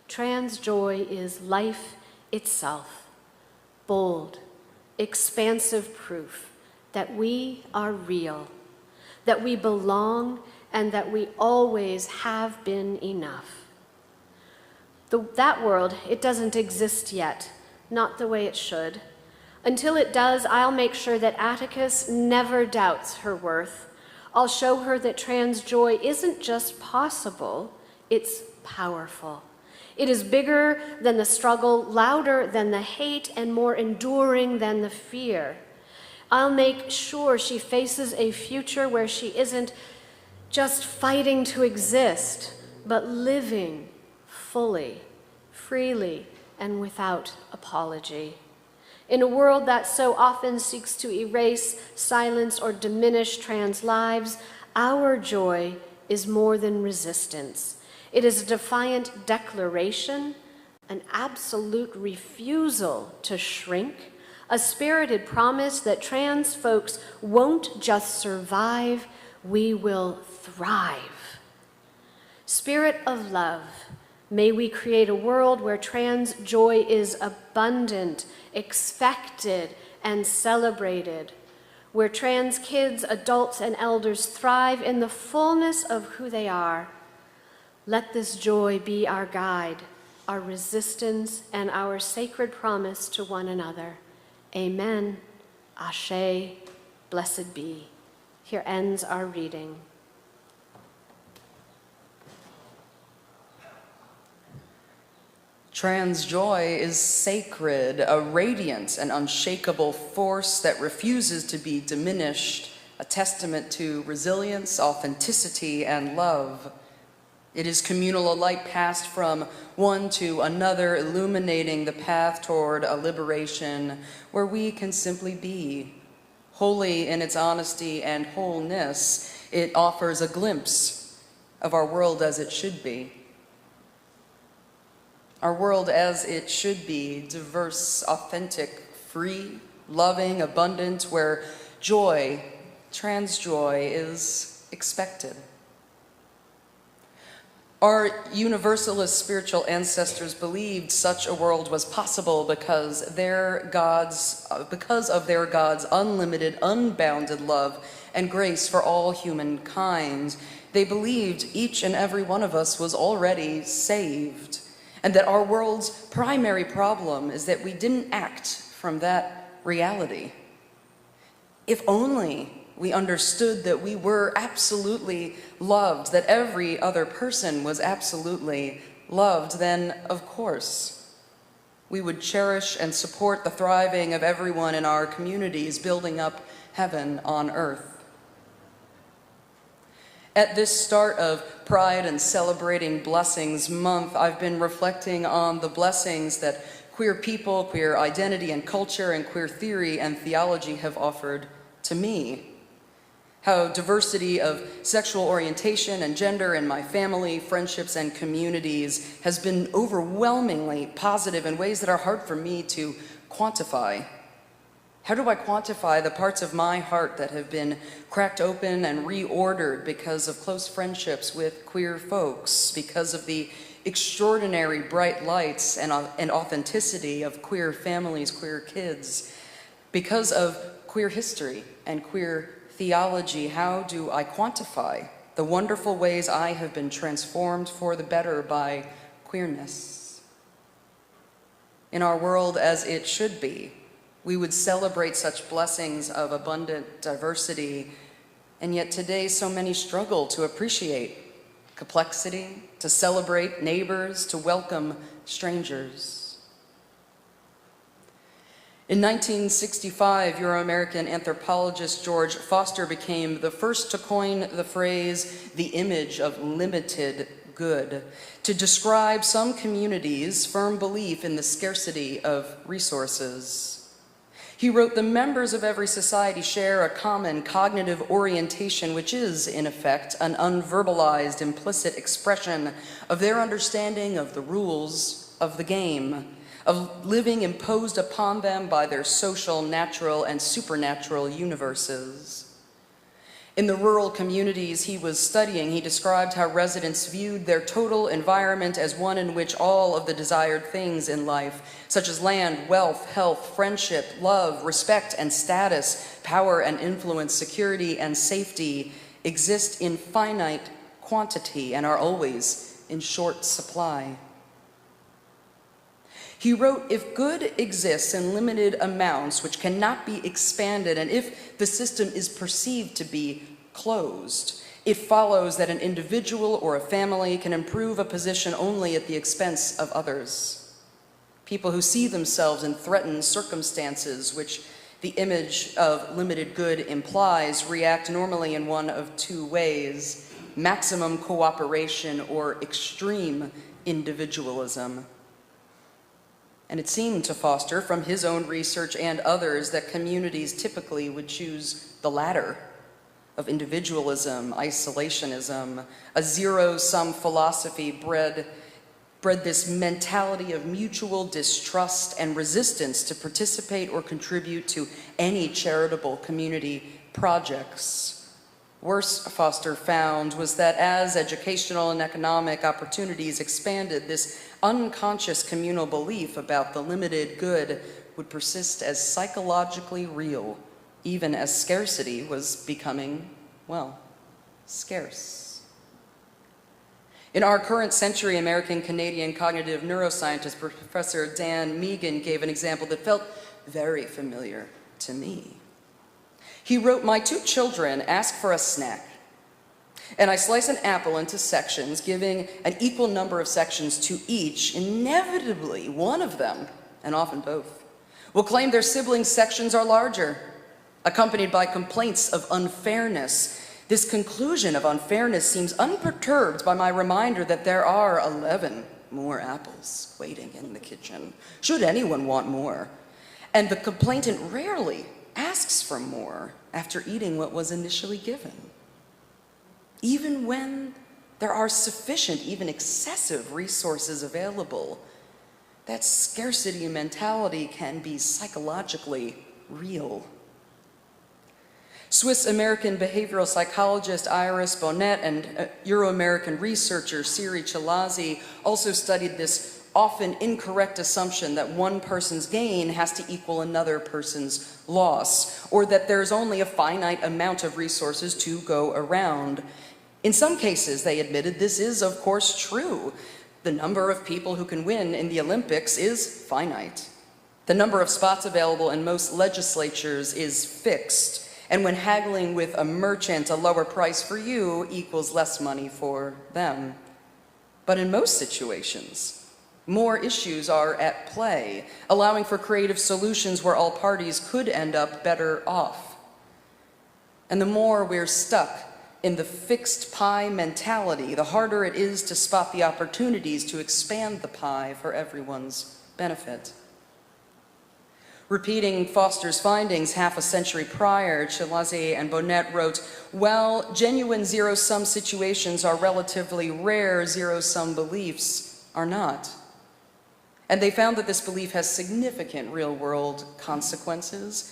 Trans joy is life itself, bold, expansive proof that we are real, that we belong, and that we always have been enough. That world, it doesn't exist yet, not the way it should. Until it does, I'll make sure that Atticus never doubts her worth. I'll show her that trans joy isn't just possible, it's powerful. It is bigger than the struggle, louder than the hate, and more enduring than the fear. I'll make sure she faces a future where she isn't just fighting to exist, but living fully, freely, and without apology. In a world that so often seeks to erase, silence, or diminish trans lives, our joy is more than resistance. It is a defiant declaration, an absolute refusal to shrink, a spirited promise that trans folks won't just survive, we will thrive. Spirit of love, may we create a world where trans joy is abundant, expected, and celebrated, where trans kids, adults, and elders thrive in the fullness of who they are. Let this joy be our guide, our resistance, and our sacred promise to one another. Amen. Ashe. Blessed be. Here ends our reading. Trans joy is sacred, a radiant and unshakable force that refuses to be diminished, a testament to resilience, authenticity, and love. It is communal, a light passed from one to another, illuminating the path toward a liberation where we can simply be. Holy in its honesty and wholeness, it offers a glimpse of our world as it should be. Our world as it should be, diverse, authentic, free, loving, abundant, where joy, trans joy, is expected. Our universalist spiritual ancestors believed such a world was possible because of their God's unlimited, unbounded love and grace for all humankind. They believed each and every one of us was already saved, and that our world's primary problem is that we didn't act from that reality. If only we understood that we were absolutely loved, that every other person was absolutely loved, then of course we would cherish and support the thriving of everyone in our communities, building up heaven on earth. At this start of Pride and Celebrating Blessings Month, I've been reflecting on the blessings that queer people, queer identity and culture, and queer theory and theology have offered to me. How diversity of sexual orientation and gender in my family, friendships, and communities has been overwhelmingly positive in ways that are hard for me to quantify. How do I quantify the parts of my heart that have been cracked open and reordered because of close friendships with queer folks, because of the extraordinary bright lights and authenticity of queer families, queer kids, because of queer history and queer theology? How do I quantify the wonderful ways I have been transformed for the better by queerness? In our world as it should be, we would celebrate such blessings of abundant diversity, and yet today so many struggle to appreciate complexity, to celebrate neighbors, to welcome strangers. In 1965, Euro-American anthropologist George Foster became the first to coin the phrase, the image of limited good, to describe some communities' firm belief in the scarcity of resources. He wrote, "The members of every society share a common cognitive orientation, which is, in effect, an unverbalized implicit expression of their understanding of the rules of the game, of living imposed upon them by their social, natural, and supernatural universes." In the rural communities he was studying, he described how residents viewed their total environment as one in which all of the desired things in life, such as land, wealth, health, friendship, love, respect and status, power and influence, security and safety, exist in finite quantity and are always in short supply. He wrote, "If good exists in limited amounts which cannot be expanded, and if the system is perceived to be closed, it follows that an individual or a family can improve a position only at the expense of others. People who see themselves in threatened circumstances, which the image of limited good implies, react normally in one of two ways: maximum cooperation or extreme individualism." And it seemed to Foster, from his own research and others, that communities typically would choose the latter, of individualism, isolationism. A zero-sum philosophy bred this mentality of mutual distrust and resistance to participate or contribute to any charitable community projects. Worse, Foster found, was that as educational and economic opportunities expanded, this unconscious communal belief about the limited good would persist as psychologically real, even as scarcity was becoming, well, scarce. In our current century, American-Canadian cognitive neuroscientist Professor Dan Megan gave an example that felt very familiar to me. He wrote, "My two children ask for a snack. and I slice an apple into sections, giving an equal number of sections to each, inevitably one of them, and often both, will claim their sibling sections are larger, accompanied by complaints of unfairness. This conclusion of unfairness seems unperturbed by my reminder that there are 11 more apples waiting in the kitchen, should anyone want more. And the complainant rarely asks for more after eating what was initially given. Even when there are sufficient, even excessive resources available, that scarcity mentality can be psychologically real. Swiss-American behavioral psychologist Iris Bonet and Euro-American researcher Siri Chalazi also studied this often incorrect assumption that one person's gain has to equal another person's loss, or that there's only a finite amount of resources to go around. In some cases, they admitted, this is of course true. The number of people who can win in the Olympics is finite. The number of spots available in most legislatures is fixed. And when haggling with a merchant, a lower price for you equals less money for them. But in most situations, more issues are at play, allowing for creative solutions where all parties could end up better off. And the more we're stuck in the fixed pie mentality, the harder it is to spot the opportunities to expand the pie for everyone's benefit. Repeating Foster's findings half a century prior, Chalazi and Bonet wrote, "While genuine zero-sum situations are relatively rare, zero-sum beliefs are not." And they found that this belief has significant real-world consequences.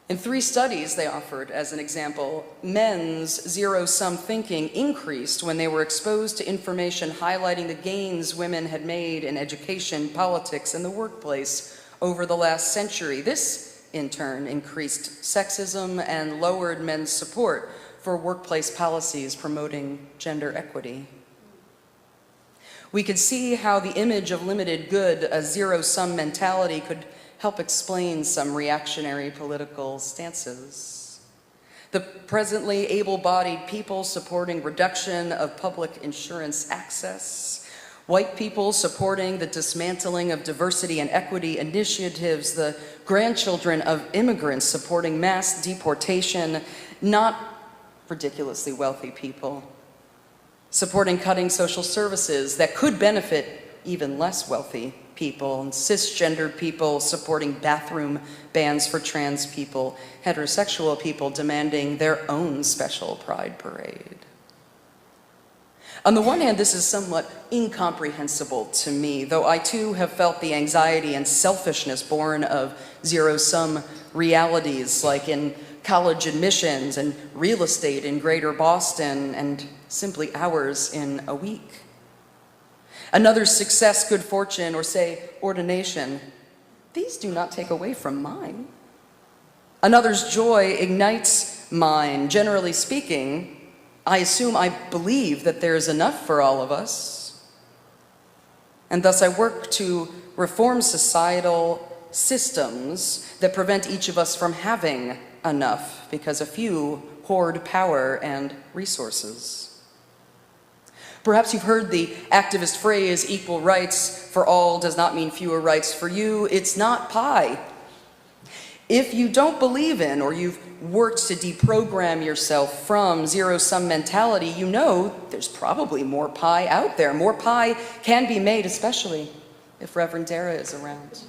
In 3 studies they offered as an example, men's zero-sum thinking increased when they were exposed to information highlighting the gains women had made in education, politics, and the workplace over the last century. This, in turn, increased sexism and lowered men's support for workplace policies promoting gender equity. We could see how the image of limited good, a zero-sum mentality, could help explain some reactionary political stances. The presently able-bodied people supporting reduction of public insurance access, white people supporting the dismantling of diversity and equity initiatives, the grandchildren of immigrants supporting mass deportation, not ridiculously wealthy people, supporting cutting social services that could benefit even less wealthy people, and cisgendered people supporting bathroom bans for trans people, heterosexual people demanding their own special pride parade. On the one hand, this is somewhat incomprehensible to me, though I too have felt the anxiety and selfishness born of zero-sum realities, like in college admissions and real estate in Greater Boston, and simply hours in a week. Another's success, good fortune, or say ordination, these do not take away from mine. Another's joy ignites mine. Generally speaking, I assume I believe that there is enough for all of us, and thus I work to reform societal systems that prevent each of us from having enough because a few hoard power and resources. Perhaps you've heard the activist phrase, equal rights for all does not mean fewer rights for you. It's not pie. If you don't believe in, or you've worked to deprogram yourself from zero-sum mentality, you know there's probably more pie out there. More pie can be made, especially if Reverend Dara is around.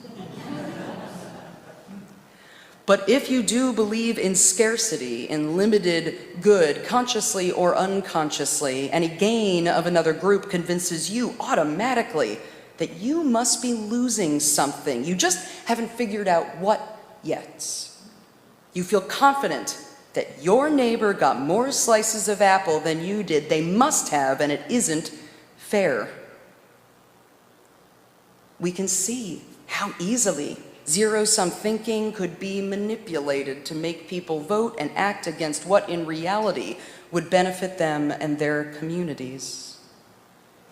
But if you do believe in scarcity, in limited good, consciously or unconsciously, any gain of another group convinces you automatically that you must be losing something. You just haven't figured out what yet. You feel confident that your neighbor got more slices of apple than you did. They must have, and it isn't fair. We can see how easily zero-sum thinking could be manipulated to make people vote and act against what in reality would benefit them and their communities.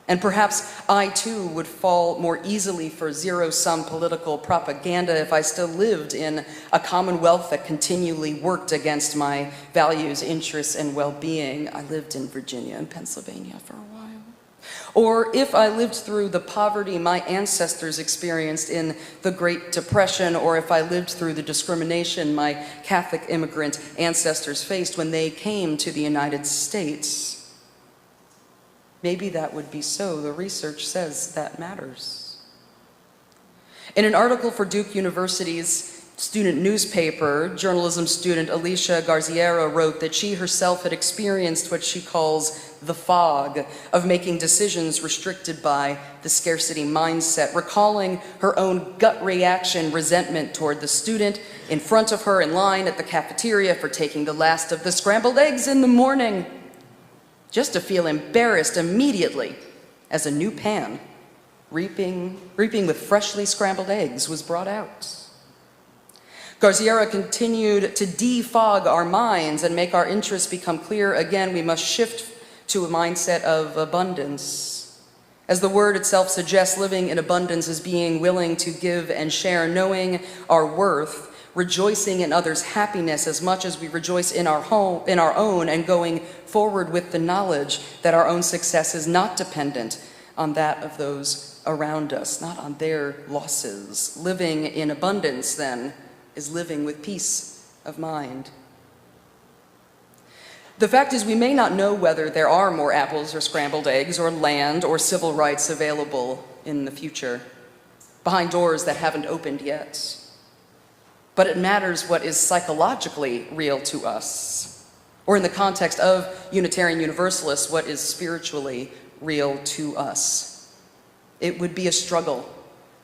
And perhaps I too would fall more easily for zero-sum political propaganda if I still lived in a commonwealth that continually worked against my values, interests, and well-being. I lived in Virginia and Pennsylvania for a while. Or if I lived through the poverty my ancestors experienced in the Great Depression, or if I lived through the discrimination my Catholic immigrant ancestors faced when they came to the United States. Maybe that would be so. The research says that matters. In an article for Duke University's student newspaper, journalism student Alicia Garziera wrote that she herself had experienced what she calls the fog of making decisions restricted by the scarcity mindset, recalling her own gut reaction resentment toward the student in front of her in line at the cafeteria for taking the last of the scrambled eggs in the morning, just to feel embarrassed immediately as a new pan, reaping with freshly scrambled eggs, was brought out. Garziera continued to defog our minds and make our interests become clear again. We must shift to a mindset of abundance. As the word itself suggests, living in abundance is being willing to give and share, knowing our worth, rejoicing in others' happiness as much as we rejoice in our own, and going forward with the knowledge that our own success is not dependent on that of those around us, not on their losses. Living in abundance, then, is living with peace of mind. The fact is, we may not know whether there are more apples or scrambled eggs or land or civil rights available in the future, behind doors that haven't opened yet. But it matters what is psychologically real to us, or in the context of Unitarian Universalists, what is spiritually real to us. It would be a struggle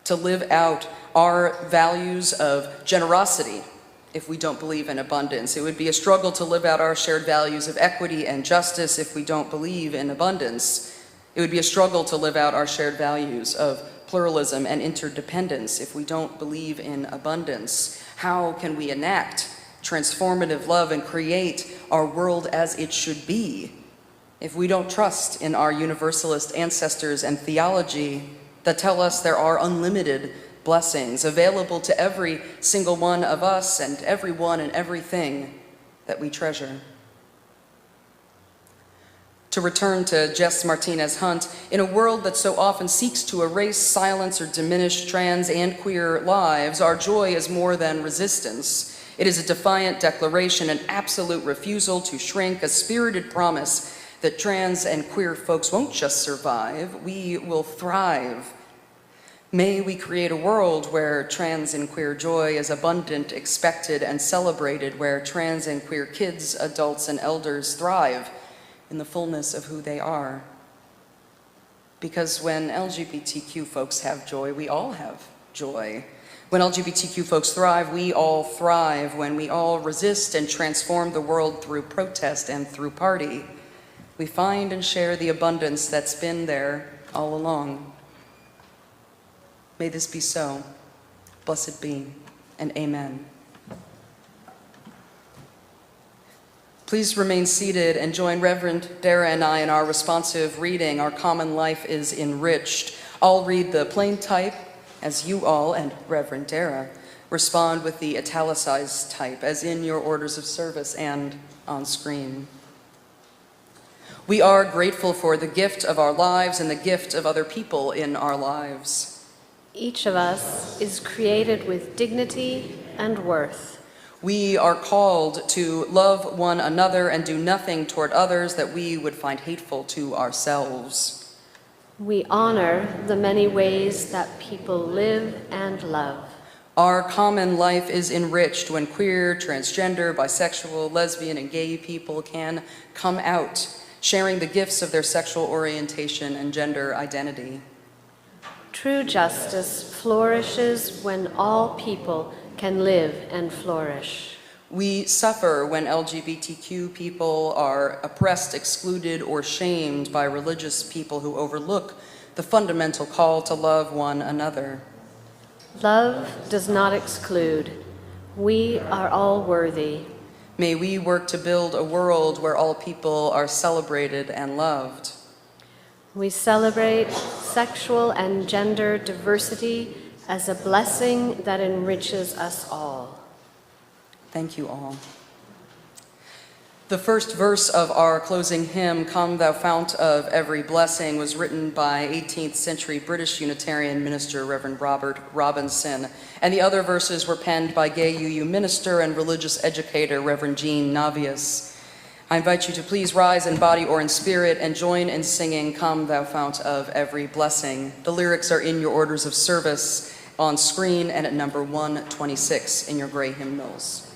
to live out our values of generosity if we don't believe in abundance. It would be a struggle to live out our shared values of equity and justice if we don't believe in abundance. It would be a struggle to live out our shared values of pluralism and interdependence if we don't believe in abundance. How can we enact transformative love and create our world as it should be if we don't trust in our universalist ancestors and theology that tell us there are unlimited blessings available to every single one of us and everyone and everything that we treasure? To return to Jess Martinez Hunt, in a world that so often seeks to erase, silence, or diminish trans and queer lives, our joy is more than resistance. It is a defiant declaration, an absolute refusal to shrink, a spirited promise that trans and queer folks won't just survive, we will thrive. May we create a world where trans and queer joy is abundant, expected, and celebrated, where trans and queer kids, adults, and elders thrive in the fullness of who they are. Because when LGBTQ folks have joy, we all have joy. When LGBTQ folks thrive, we all thrive. When we all resist and transform the world through protest and through party, we find and share the abundance that's been there all along. May this be so. Blessed be, and amen. Please remain seated and join Reverend Dara and I in our responsive reading. Our common life is enriched. I'll read the plain type as you all, and Reverend Dara, respond with the italicized type, as in your orders of service and on screen. We are grateful for the gift of our lives and the gift of other people in our lives. Each of us is created with dignity and worth. We are called to love one another and do nothing toward others that we would find hateful to ourselves. We honor the many ways that people live and love. Our common life is enriched when queer, transgender, bisexual, lesbian, and gay people can come out, sharing the gifts of their sexual orientation and gender identity. True justice flourishes when all people can live and flourish. We suffer when LGBTQ people are oppressed, excluded, or shamed by religious people who overlook the fundamental call to love one another. Love does not exclude. We are all worthy. May we work to build a world where all people are celebrated and loved. We celebrate sexual and gender diversity as a blessing that enriches us all. Thank you all. The first verse of our closing hymn, Come Thou Fount of Every Blessing, was written by 18th century British Unitarian minister Reverend Robert Robinson, and the other verses were penned by gay UU minister and religious educator Reverend Jean Navius. I invite you to please rise in body or in spirit and join in singing Come Thou Fount of Every Blessing. The lyrics are in your orders of service on screen and at number 126 in your gray hymnals.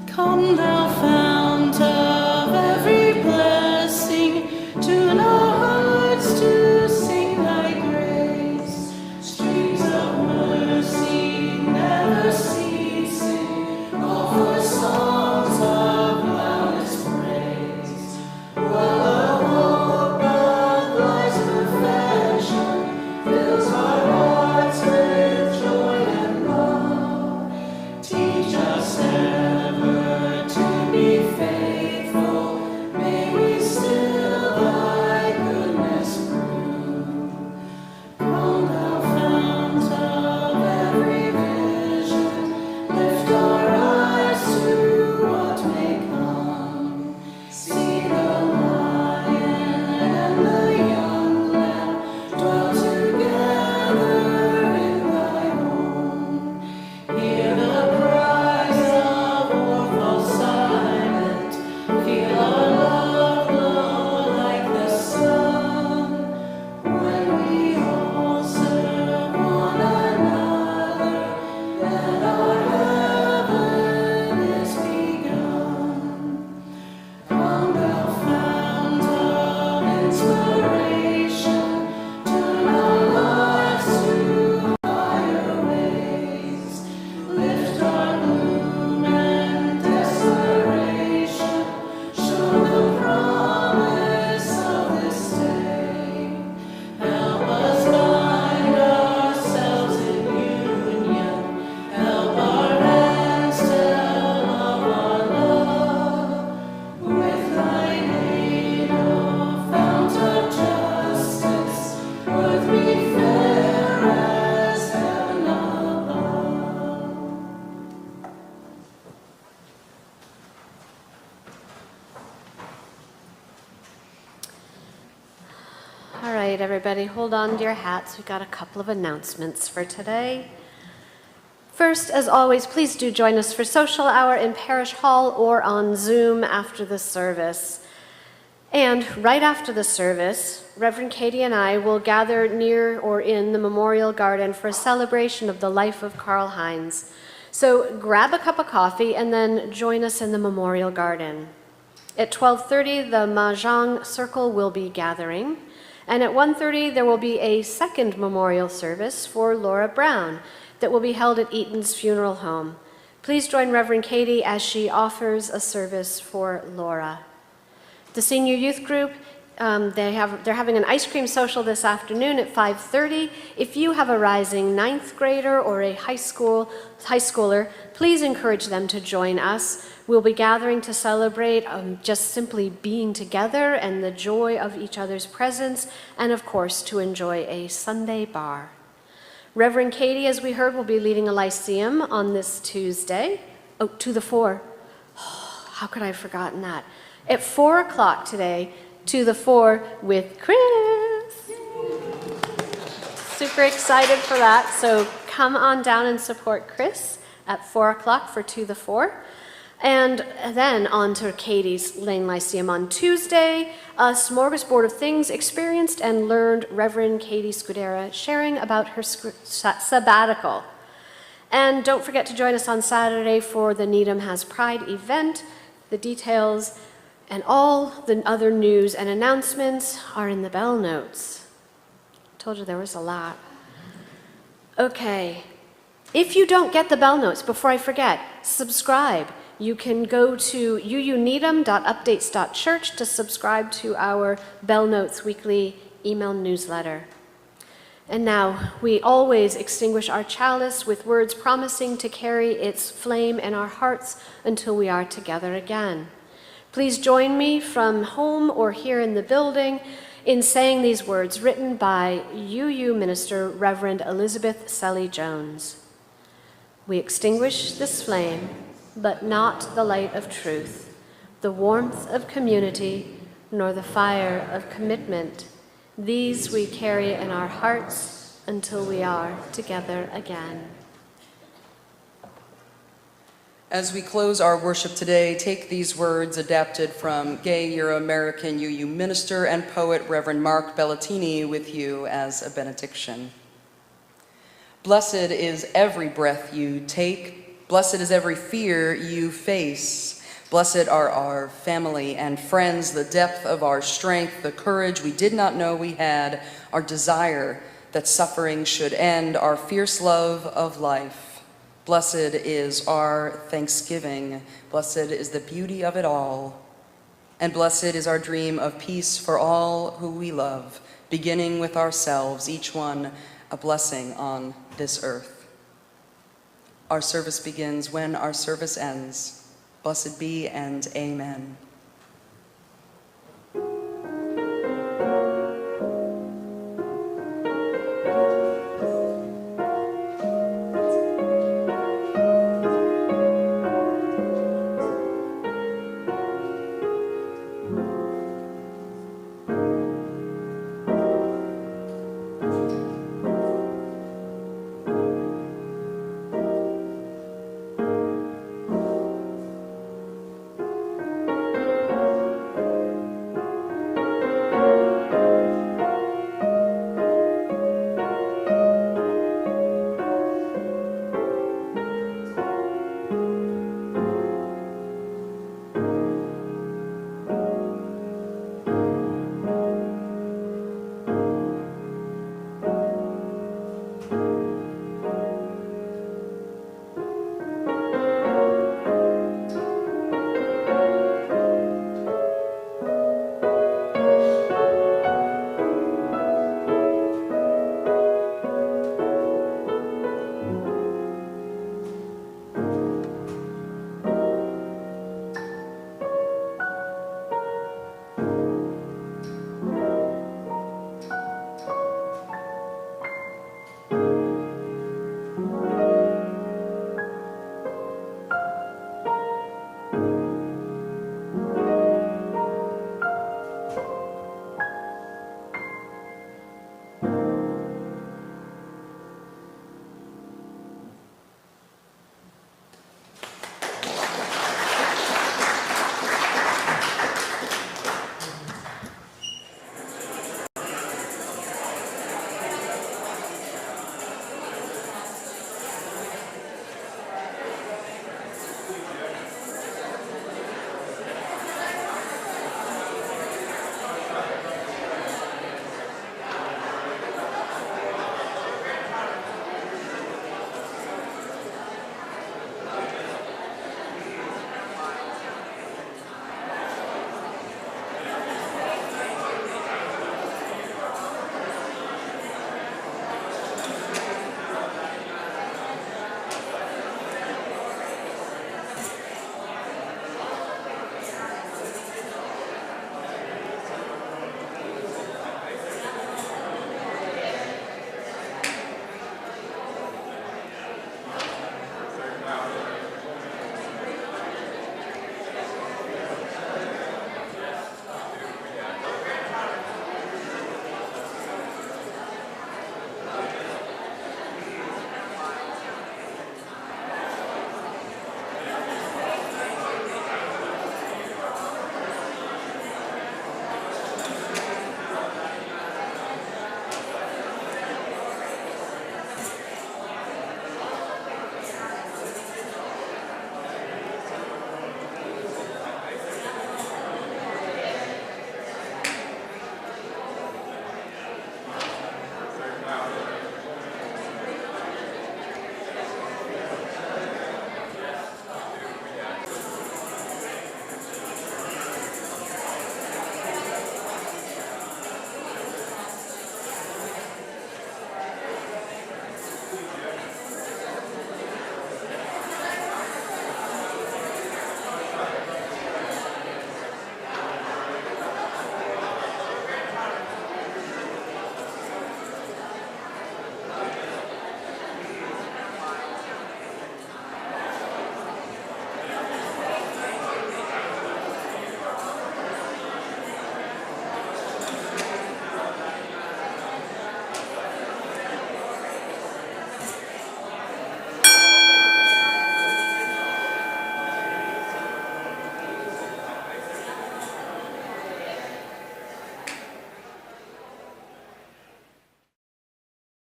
Come thou fount of every blessing, tune our hearts to sing thy grace. Streams of mercy never ceasing, call for songs of loudest praise. While the hope of life's perfection fills our hearts with joy and love, teach us ever to be faithful, may we still thy goodness prove. Come thou fount of every vision, lift our eyes to what may come. See the lion and the young lamb dwell together in thy home. Hear the cries of orphans silent, feel our love glow like the sun. When we all serve one another, then our heaven is begun. Come thou fount of inspiration, turn our lives to higher ways. Lift our gloom and desperation, show the promise of this day. Help us bind ourselves in union, help our hands tell of our love. With thine aid, O fount of justice, earth be fair as heaven above. All right, everybody, hold on to your hats. We've got a couple of announcements for today. First, as always, please do join us for social hour in Parish Hall or on Zoom after the service. And right after the service, Reverend Katie and I will gather near or in the Memorial Garden for a celebration of the life of Karl Heinz. So grab a cup of coffee and then join us in the Memorial Garden. At 12:30, the Mahjong Circle will be gathering. And at 1:30, there will be a second memorial service for Laura Brown that will be held at Eaton's Funeral Home. Please join Reverend Katie as she offers a service for Laura. The senior youth group, they're having an ice cream social this afternoon at 5:30. If you have a rising ninth grader or a high schooler, please encourage them to join us. We'll be gathering to celebrate just simply being together and the joy of each other's presence, and of course to enjoy a Sunday bar. Reverend Katie, as we heard, will be leading a lyceum on this Tuesday. Oh, to the 4. Oh, how could I have forgotten that? At 4 o'clock today, to the 4 with Chris. Super excited for that. So come on down and support Chris at 4 o'clock for To the 4. And then on to Katie's Lane Lyceum on Tuesday, a smorgasbord of things experienced and learned Reverend Katie Scudera sharing about her sabbatical. And don't forget to join us on Saturday for the Needham Has Pride event. The details and all the other news and announcements are in the bell notes. Told you there was a lot. Okay, if you don't get the bell notes, before I forget, subscribe. You can go to uuneedham.updates.church to subscribe to our Bell Notes weekly email newsletter. And now we always extinguish our chalice with words promising to carry its flame in our hearts until we are together again. Please join me from home or here in the building in saying these words written by UU Minister Reverend Elizabeth Sully Jones. We extinguish this flame, but not the light of truth, the warmth of community, nor the fire of commitment. These we carry in our hearts until we are together again. As we close our worship today, take these words adapted from gay Euro-American UU minister and poet Reverend Mark Bellatini with you as a benediction. Blessed is every breath you take. Blessed is every fear you face. Blessed are our family and friends, the depth of our strength, the courage we did not know we had, our desire that suffering should end, our fierce love of life. Blessed is our thanksgiving. Blessed is the beauty of it all. And blessed is our dream of peace for all who we love, beginning with ourselves, each one a blessing on this earth. Our service begins when our service ends. Blessed be and amen.